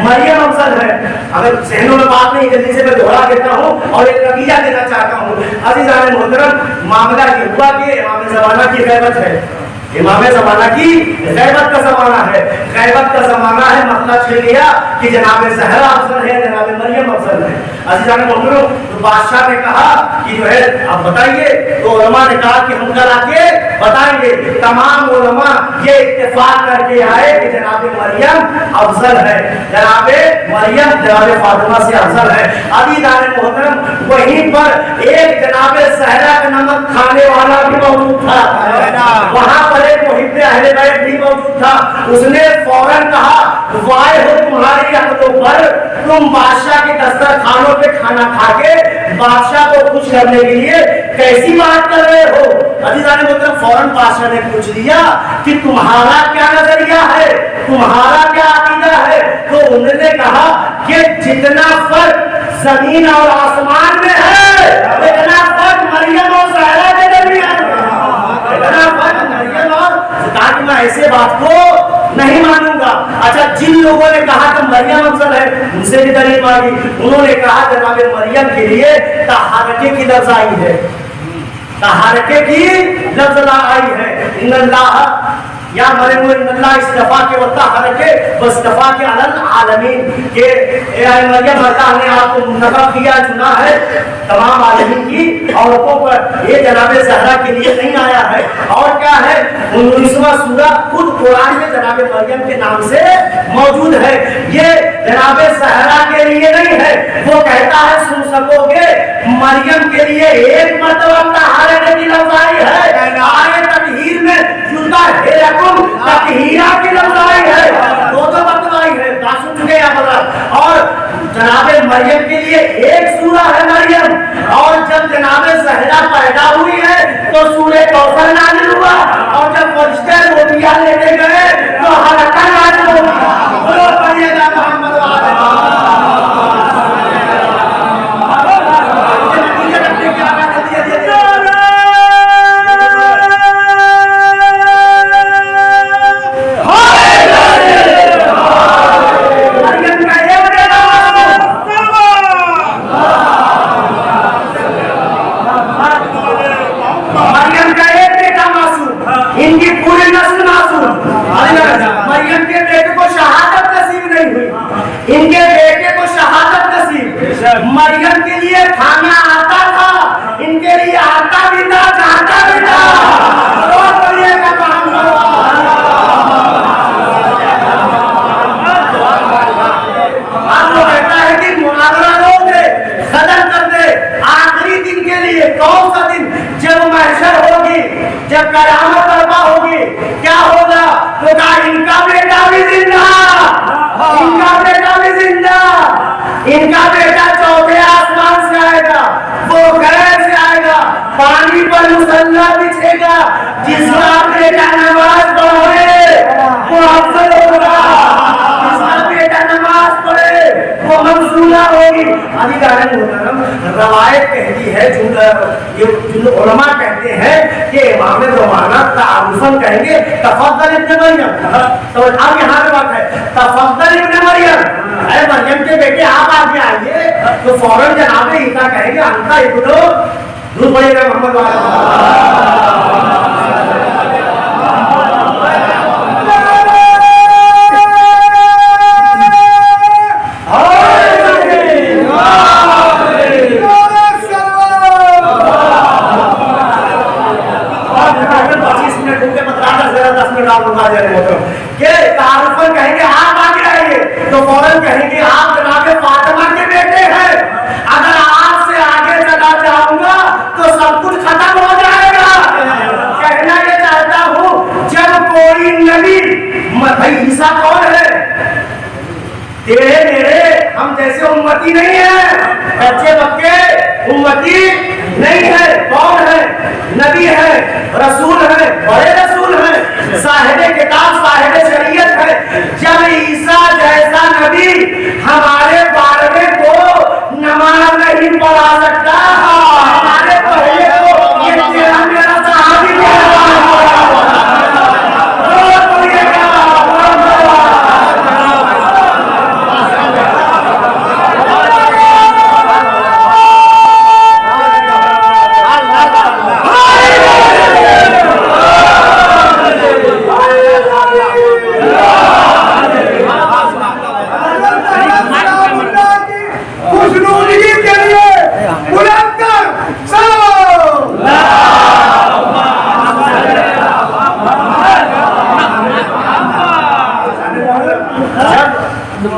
मरियम अफजल है। अगर जहनों में बात नहीं, जल्दी से मैं दोहरा देता हूँ और एक नतीजा देना चाहता हूँ। अज़ीज़ान मोहतरम मामला ये हुआ कि इमाम ज़माना की गैबत है, इमाम ज़माना की गैबत का ज़माना है, गैबत का ज़माना है। मसला छिड़ गया कि जनाब ज़हरा अफजल है, जनाब मरियम अफजल है। अज़ीज़ान मोहतरम तो बादशाह ने कहा कि जो है आप बताइए, तो उलमा ने कहा कि हम कल आके बताएंगे। तमाम उलमा ये इत्तेफाक करके आए कि जनाब मरियम अफजल है, जनाब मरियम जनाब फातिमा से अफजल है। अज़ीज़ान मोहतरम वहीं पर एक जनाब ज़हरा का नमक खाने वाला भी मौजूद था, वहां पर एक मुहिब्बे अहले बैत भी मौजूद था। उसने फौरन कहा वाय हो तुम्हारी अक्लों पर, तुम बादशाह के दस्तरखानों पे खाना खा के बादशाह को खुश करने के लिए कैसी बात कर रहे हो? अज़ीज़ान मोहतरम फौरन बादशाह ने पूछ लिया कि तुम्हारा क्या नजरिया है, तुम्हारा क्या अकीदा किया है, तो उन्होंने कहा कि जितना फर्क जमीन और आसमान में है, इतना फर्क मरियम और सहरा के दरमियान में है। इतना फर्क मरियम और, कहा कि मैं ऐसे बात को नहीं मानूंगा। अच्छा, जिन लोगों ने कहा कि मरियम अफजल है, उनसे भी दलील मांगी। उन्होंने कहा जनाब मरियम के लिए तहारके की लफ्ज आई है, तहारके की लफ्ज आई है। इन्नल्लाह या मरियम इस्तफा के वतहरके वस्तफा के अलल आलमीन के, ए मरियम अल्लाह ने आपको मुंतखब किया, चुना है तमाम आलमीन की औरतों पर। ये जनाब ज़हरा के लिए नहीं आया है। और क्या है, 19वां सूरा खुद कुरान में जनाब मरियम के नाम से मौजूद है। ये जनाब ज़हरा के लिए नहीं है। वो कहता है, सुन सकोगे, मरियम के लिए एक मरतबा तहारके की लफ्ज आई है। आए तकहीर में तकहीरा की लफ्ज आई है, दो मरतबा आई है, सुन चुके हैं। और जनाबे मरियम के लिए एक सूरा है मरियम। और जब जनाबे ज़हरा पैदा हुई है तो सूरे कौसर नाजिल हुआ। और जब फरिश्ते रोटियां लेके गए तो हलका नाजिल हुआ। बोलो पढ़िएगा मोहम्मद इनके बेटे को शहादत नसीब। मरियम के लिए खाना आता था, इनके लिए आता भी था, चाहता भी था। आपको कहता है कि मुनाजरा लोग सदन कर दे आखिरी दिन के लिए। कौन सा दिन? जब महशर होगी, जब कयामत बर्पा होगी। क्या होगा? तो कहा इनका बेटा भी जिंदा, इनका बेटा भी जिंदा, इनका बेटा चौथे आसमान से आएगा, वो गैर से आएगा, पानी पर मुसल्ला बिछेगा। जिसका बेटा नमाज पढ़े वो अफजल होगा, जिसका बेटा नमाज पढ़े वो मंसूरा होगी। अभी कारण रवायत कहती है, जो उलमा कहते हैं कि इमाम ज़माना तारुफन कहेंगे तफद्दल इब्न मरियम। तो अब यहाँ पे बात है, तफद्दल इब्न मरियम, अरे मरियम के बेटे आप आगे आइए। तो फौरन जनाब ईसा कहेंगे अंता इब्नो, दूर पड़ेगा मोहम्मद वाला। कहेंगे आप आगे आइए, तो फौरन कहेंगे आप जनाब फातिमा के बेटे हैं। अगर आपसे आगे चला जाऊंगा तो सब कुछ खत्म हो जाएगा। कहना ये चाहता हूँ, जब कोई नबी, भाई ईसा कौन है? तेरे मेरे हम जैसे उम्मती नहीं है, बच्चे बच्चे उम्मती नहीं है। कौन है? नबी है, रसूल है, बड़े रसूल है, साहिबे किताब, साहिबे शरीयत है। जब ईसा जैसा नबी हमारे बारहवें को नमाज नहीं पढ़ा सकता, हमारे पहले को ये तेरा मेरा सहाबी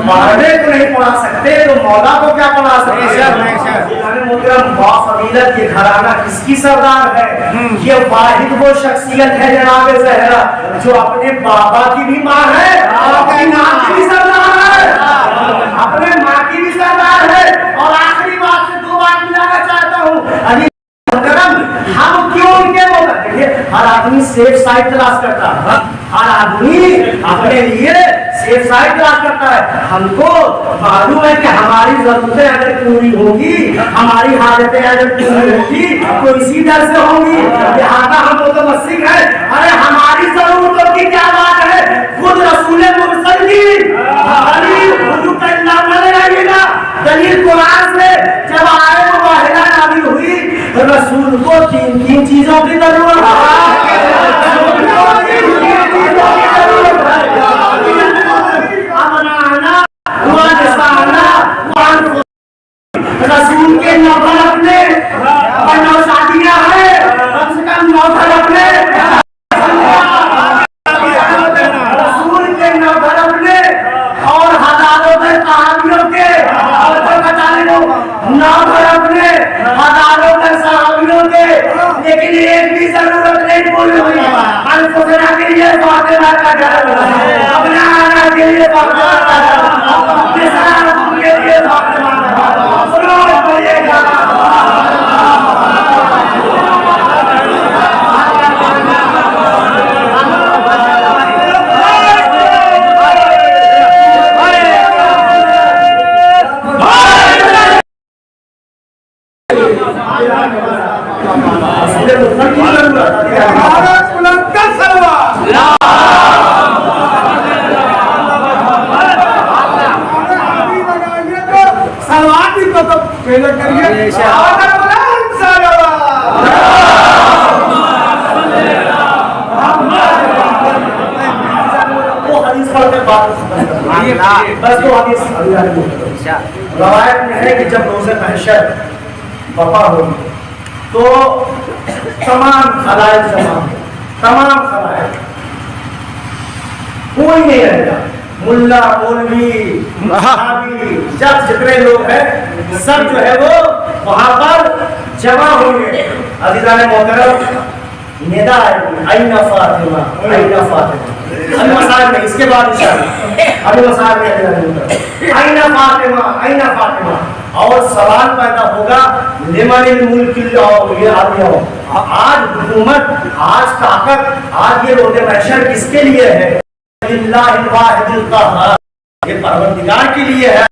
बारहवें को नहीं पढ़ा सकते तो मौला को क्या पढ़ा सकते? फजीलत के घराना किसकी सरदार है? ये वाहिद वो शख्सियत है जनाब ज़हरा जो अपने बाबा की भी माँ है, अपनी माँ की भी सरदार है, अपने माँ की भी सरदार है। और आखिरी बात से दो बात मिलाना चाहता हूँ। हम क्यों उनके मौला? देखिए, हर आदमी सेफ साइड तलाश करता है, हर आदमी अपने लिए सेफ साइड तलाश करता है। हमको मालूम है कि हमारी जरूरतें अगर पूरी होगी, हमारी हालतें अगर पूरी होगी तो इसी डर से होंगी। लिहाजा हम मुतमस्सिक है। अरे हमारी जरूरतों की क्या बात है, खुद रसूल मुरसल की दलील कुरान से जब आए तो वाहिदा नाज़िल हुई, रसूल को तीन चीजों की जरूरत है। रसूल के नौकर अपने और 9 शादियां हैं, कम से कम 9 घर अपने, रसूल के 9 घर अपने और हजारों घर सहाबियों के, और तो बता लो 9 घर अपने, हजारों घर सहाबियों के, लेकिन एक भी जरूरत नहीं पूरी हुई। अनफुसना के लिए फातिमा का घर, अपने आना के लिए फातिमा का घर, अपने सलाम के लिए फातिमा का घर। बस तो रवायत में है कि जब रोज़े महशर वफा होगी तो तमाम खलाइक जमा, तमाम खलाइक, कोई नहीं रहेगा, मुल्ला मौलवी साहबी जब जितने लोग हैं सब जो है वो वहां पर जमा होंगे। अज़ीज़ान मोहतरम निदा आएगी, आइना फातिमा, आइना फातिमा। अभी मसाल में इसके बाद इंशाअल्लाह अभी मसाल में आइना फातिमा, आइना फातिमा। और सवाल पैदा होगा लिमनिल मुल्किल औलिया, आज हुकूमत, आज ताकत, आज ये रोज़े महशर किसके लिए है? लिल्लाहिल वाहिदिल क़हार, ये परवरदिगार के लिए है।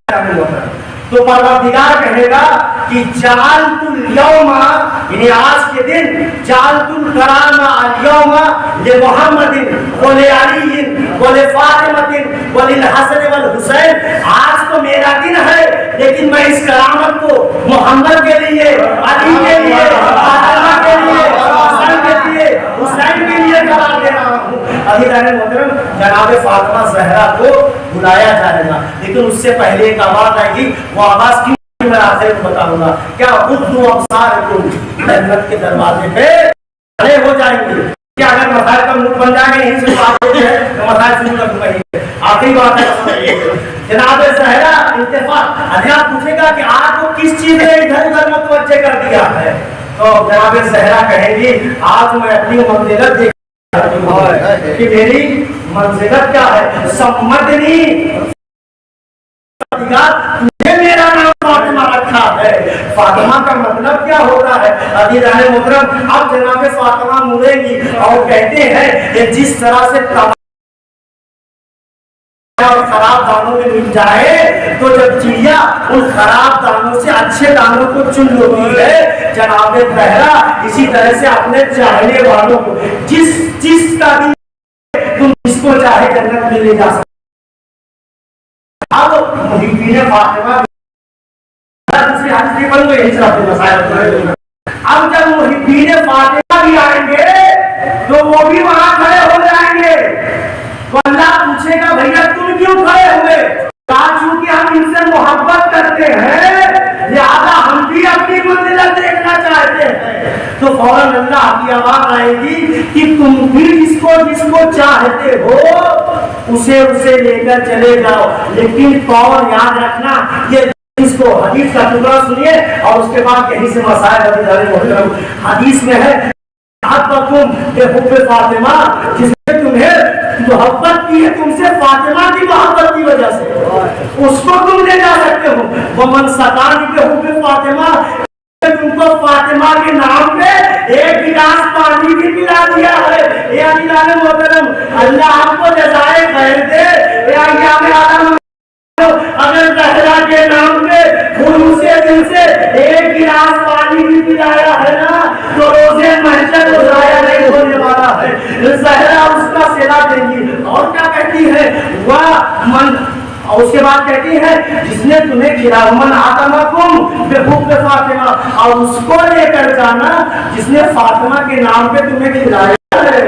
तो परवरदिगार कहेगा कि जालतुल यौमा, यानी आज के दिन, जालतुल करामा अल यौमा ले मुहम्मदिन व ले अलीइन व ले फातिमतिन व लिल हसन वल हुसैन। आज तो मेरा दिन है, लेकिन मैं इस करामत को मोहम्मद के लिए, अली के लिए, फातिमा के लिए, हसन के लिए, हुसैन के लिए करार दे रहा हूँ। अज़ीज़ान मोहतरम, जनाब फातिमा ज़हरा को बुलाया जाएगा, लेकिन उससे पहले एक आवाज आएगी। वो आवाज की मैं आखिर में बताऊंगा। क्या उर्दू अवसार को जन्नत के दरवाजे पे खड़े हो जाएंगे? क्या अगर मसाइल का मुख बन जाएंगे यहीं से बात होती है तो मसाइल शुरू कर दूंगा। आखिरी बात है जनाब ज़हरा इंतफाक। अल्लाह पूछेगा कि आपको किस चीज ने इधर उधर मुतवज्जे कर दिया है, तो जनाब ज़हरा कहेंगी आज मैं अपनी मंजिलत देख कि मेरी मंजिलत क्या है। सम्मदनी, तुझे मेरा नाम फातिमा रखा है। फातिमा का मतलब क्या होता है? अज़ीज़ान मोहतरम, अब जनाब फातिमा मुड़ेंगी और कहते हैं कि जिस तरह से और खराब दानों में मिल जाए तो जब चिड़िया उन खराब दानों से अच्छे दानों को चुन लेती है, जनाब ज़हरा इसी तरह से अपने चाहने वालों को, जिसका भी तुम जिसको चाहे जन्नत में ले जा सकते। अब मुहिब्बीन फातिमा दूसरी हदीस बन गई हिजरत मसाइल। अब जब मुहिब्बीन फातिमा भी आएंगे तो वो भी वहां खड़े हो जाएंगे। तो अल्लाह पूछेगा भैया तुम क्यों खड़े हुए? कहा चूंकि हम इनसे मोहब्बत करते हैं, लिहाजा हम भी अपनी मंजिल देखना चाहते हैं। तो फौरन अल्लाह की आवाज आएगी कि तुम भी जिसको चाहते हो उसे लेकर चले जाओ, लेकिन कौन? याद रखना ये इसको हदीस का टुकड़ा सुनिए और उसके बाद कहीं से मसाइल हदीस में है फातिमा, जिसने तुम्हें मोहब्बत की है तुमसे फातिमा की मोहब्बत की वजह से, उसको तुम ले जा सकते हो। वो मन सतानी पे हुब्बे फातिमा, तुमको फातिमा के नाम पे एक गिलास पानी भी पिला दिया है। ये अज़ीज़ान मोहतरम, अल्लाह आपको जज़ाए खैर दे। में आदम अगर जहरा के नाम पे खुलूसे दिल से एक गिलास पानी भी पिलाया है ना, तो रोजे महशर को जाया नहीं होने वाला है। जहरा उसका सिला देंगी। और क्या कहती है वह मन, और उसके बाद कहती है जिसने तुम्हें खिलाया मन आतमाकुम बेहूब फातिमा, और उसको लेकर जाना जिसने फातिमा के नाम पे तुम्हें खिलाया है,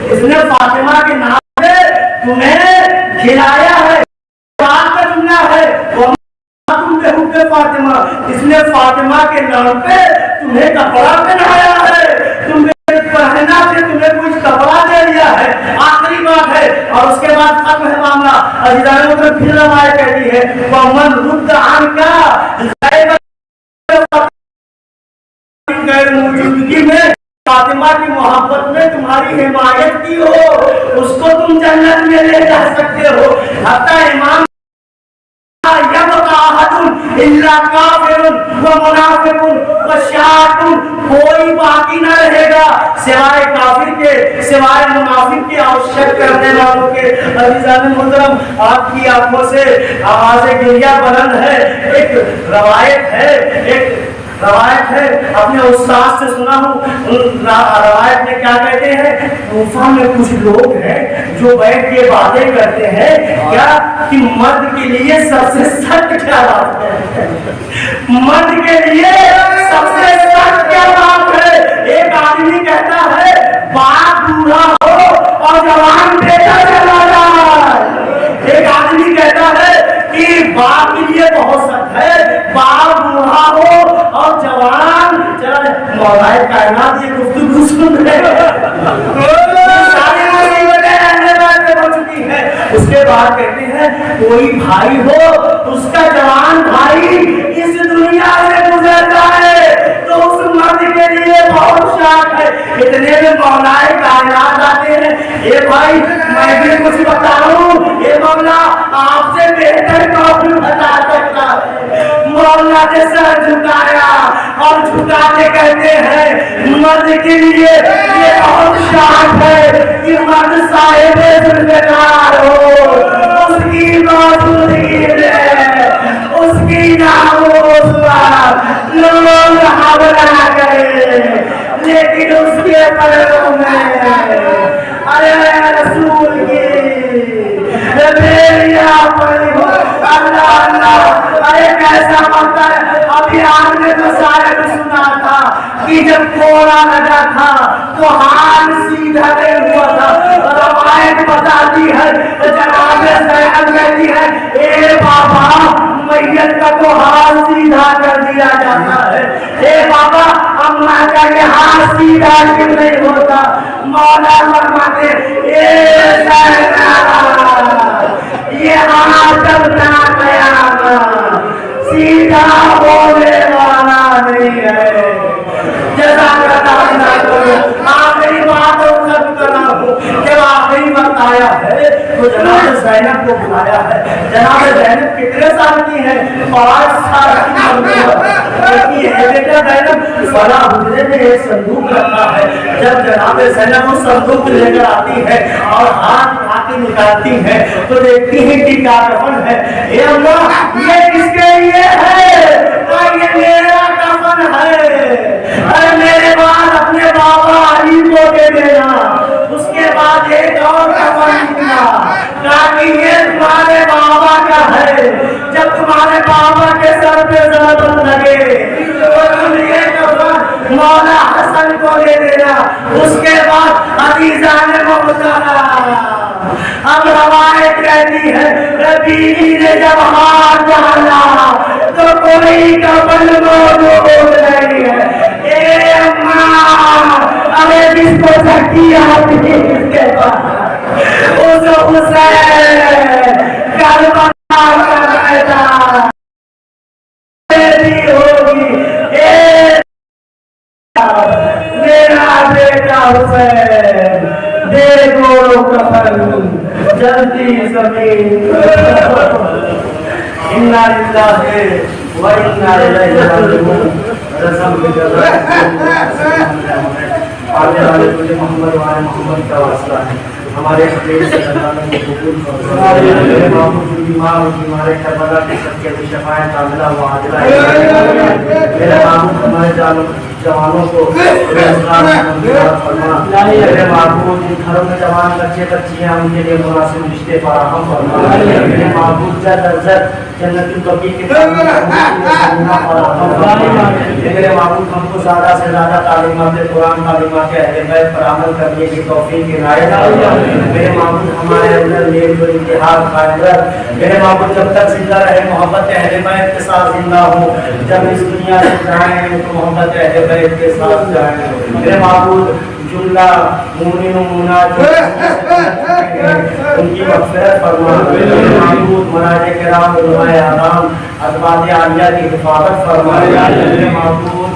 जिसने फातिमा के नाम पे तुम्हें खिलाया है, बात का जुमला है वो तुम बेहूब फातिमा, जिसने फातिमा के नाम पे तुम्हें कपड़ा पहनाया है, तुम्हें पहना से तुम्हें कुछ कपड़ा दे दिया है, आखिरी बात है। और उसके बाद खत्म है मामला। अजीजानों में फिर रवायत कहती है वह मन रुद्द आन का गैर मौजूदगी में फातिमा की मोहब्बत में तुम्हारी हिमायत की हो, उसको तुम जन्नत में ले जा सकते हो। हत्ता इमाम कोई बाकी न रहेगा सिवाय काफिर के, सिवाय मुनाफिक के, आवश्यक करने वालों के। अज़ीज़ान मुहतरम, आपकी आंखों से आवाज़े गिरिया बुलंद है। एक रवायत है अपने उस्ताद से सुना हूँ। रवायत में क्या कहते हैं, कूफा में कुछ लोग हैं जो बैठ के बातें करते हैं क्या कि मर्द के लिए सबसे सख्त क्या बात है, मर्द के लिए सबसे सख्त क्या बात है। एक आदमी कहता है बाप बूढ़ा हो और जवान बेटा चला जाए। एक आदमी कहता है कि बाप के लिए बहुत सख्त है, बाप बूढ़ा हो और जवान चला जाए। मौलाए कायनात ये गुफ्तगू सुन रहे सारी मुसीबतें रहने वाले हो चुकी है। उसके बाद कहते हैं कोई भाई हो उसका जवान भाई इस दुनिया से गुजर जाए तो उस मर्द के लिए बहुत शाक है। इतने में मौलाए कायनात आते हैं, ए भाई मैं भी कुछ बता रहा ए मौला आपसे बेहतर कौन बता सकता है। मौला ने सर झुकाया और झुका के कहते हैं मर्द के लिए ये बहुत शाक है कि मर्द साहिब जुल्फ़िकार हो, उसकी मौजूदगी में उसकी नामोस पर लोग हमला करें, लेकिन उसके पैरों में अरे रसूल की अल्लाह अल्लाह। अरे कैसा मरता है। अभी आपने तो शायद सुना था कि जब कोड़ा लगा था तो हाथ सीधा नहीं हुआ था। रवायत बताती है जनाब ज़ैनब कहती है ए बाबा मैयत का तो हाथ सीधा कर दिया जाता है, ए बाबा अम्मा का ये हाथ सीधा क्यों नहीं होता। मौला फरमाते ए ये हाथ जब ना गया सीधा होने वाला नहीं है। आखिरी बात जब आखिरी बताया है तो जनाब ज़ैनब को बुलाया है। जनाब ज़ैनब कितने साल की है, 5 साल की है बेटा ज़ैनब। फला हुजरे में एक संदूक रखा है। जब जनाब ज़ैनब उस संदूक लेकर आती है और हाथ आके निकालती है तो देखती है कि क्या कफन है। ये अल्लाह ये किसके लिए है? ये मेरा कफन है। अरे मेरे बाद अपने बाबा अली को दे देना। उसके बाद एक और कफन दूंगा ताकि ये तुम्हारे बाबा का है। जब तुम्हारे बाबा के सर पे ज़रूरत लगे तो तुम ये कफन मौला हसन को दे देना। उसके बाद अज़ीज़ान मोहतरम अब रवायत कहती है बीवी ने जब हाथ डाला तो कोई कफन मौजूद नहीं है। ए अम्मा अरे जिसको शक्ति आती है इसके पास उस हुसैन करबला का मैदान होगी। ए मेरा बेटा हुसैन देखो कफन जल्दी जमीन। इन्ना लिल्लाहि व इन्ना इलैहि राजिऊन। आने वाले मुझे मोहम्मद वाले मोहम्मद का वास्ता है। हमारे प्रेम से अल्लाह ने कबूल फरमाए। मेरे मामू जो बीमार हो बीमारे करबला के सबके भी शफाअत कामिला व आजिला। मेरे मामू हमारे जवानों को रोजगार फरमा। मेरे मामू जिन घरों में जवान बच्चे बच्चियां उनके लिए मुनासिब रिश्ते फराहम फरमा। मेरे मामू जन्नतुल बकी के मेरे मामू हमको ज़्यादा से ज़्यादा तालीमात कुरान तालीमात अहले बैत पर अमल करने की तौफीक इनायत फरमा। मेरे मामू हमारे अंदर नेक व इत्तेहाद कायम रख। मेरे मामू जब तक जिंदा रहे मोहब्बत अहले बैत के साथ जिंदा हो, जब इस दुनिया से जाएं तो मोहब्बत अहले बैत के साथ जाएं। मेरे माबूद जुमला मोमिन व मुनाज उनकी मग़फ़िरत फरमा। मेरे माबूद मराजे किराम उलमाए आराम अज़वाज आलिया की हिफाजत फरमा। मेरे माबूद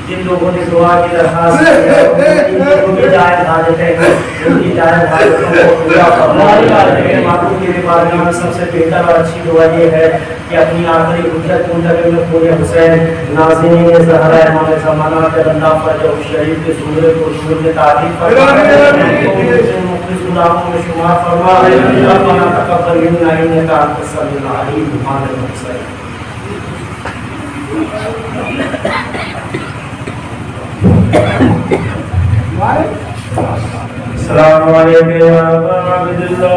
जिन लोगों ने दुआ की दरख्वास्त की है उनकी जायज़ हाजतें हैं, उनकी जायज़ हाजतों को पूरा फरमा। मेरे माबूद की बारगाह में सबसे बेहतर और अच्छी दुआ ये है कि अपनी आखिरी हुज्जत मुंतज़िम में पूरे हुसैन नाज़रीन ज़हरा इमाम ज़माना के अल्लाह फरज शरीफ के सूरत को सूरत में तारीफ फरमा। मुख़लिस गुलामों में शुमार फरमा। रब्बना तक़ब्बल मिन्ना इन्नका अंतस समीउल अलीम। मुहम्मद मुरसल। अस्सलामु अलैकुम व रहमतुल्लाह।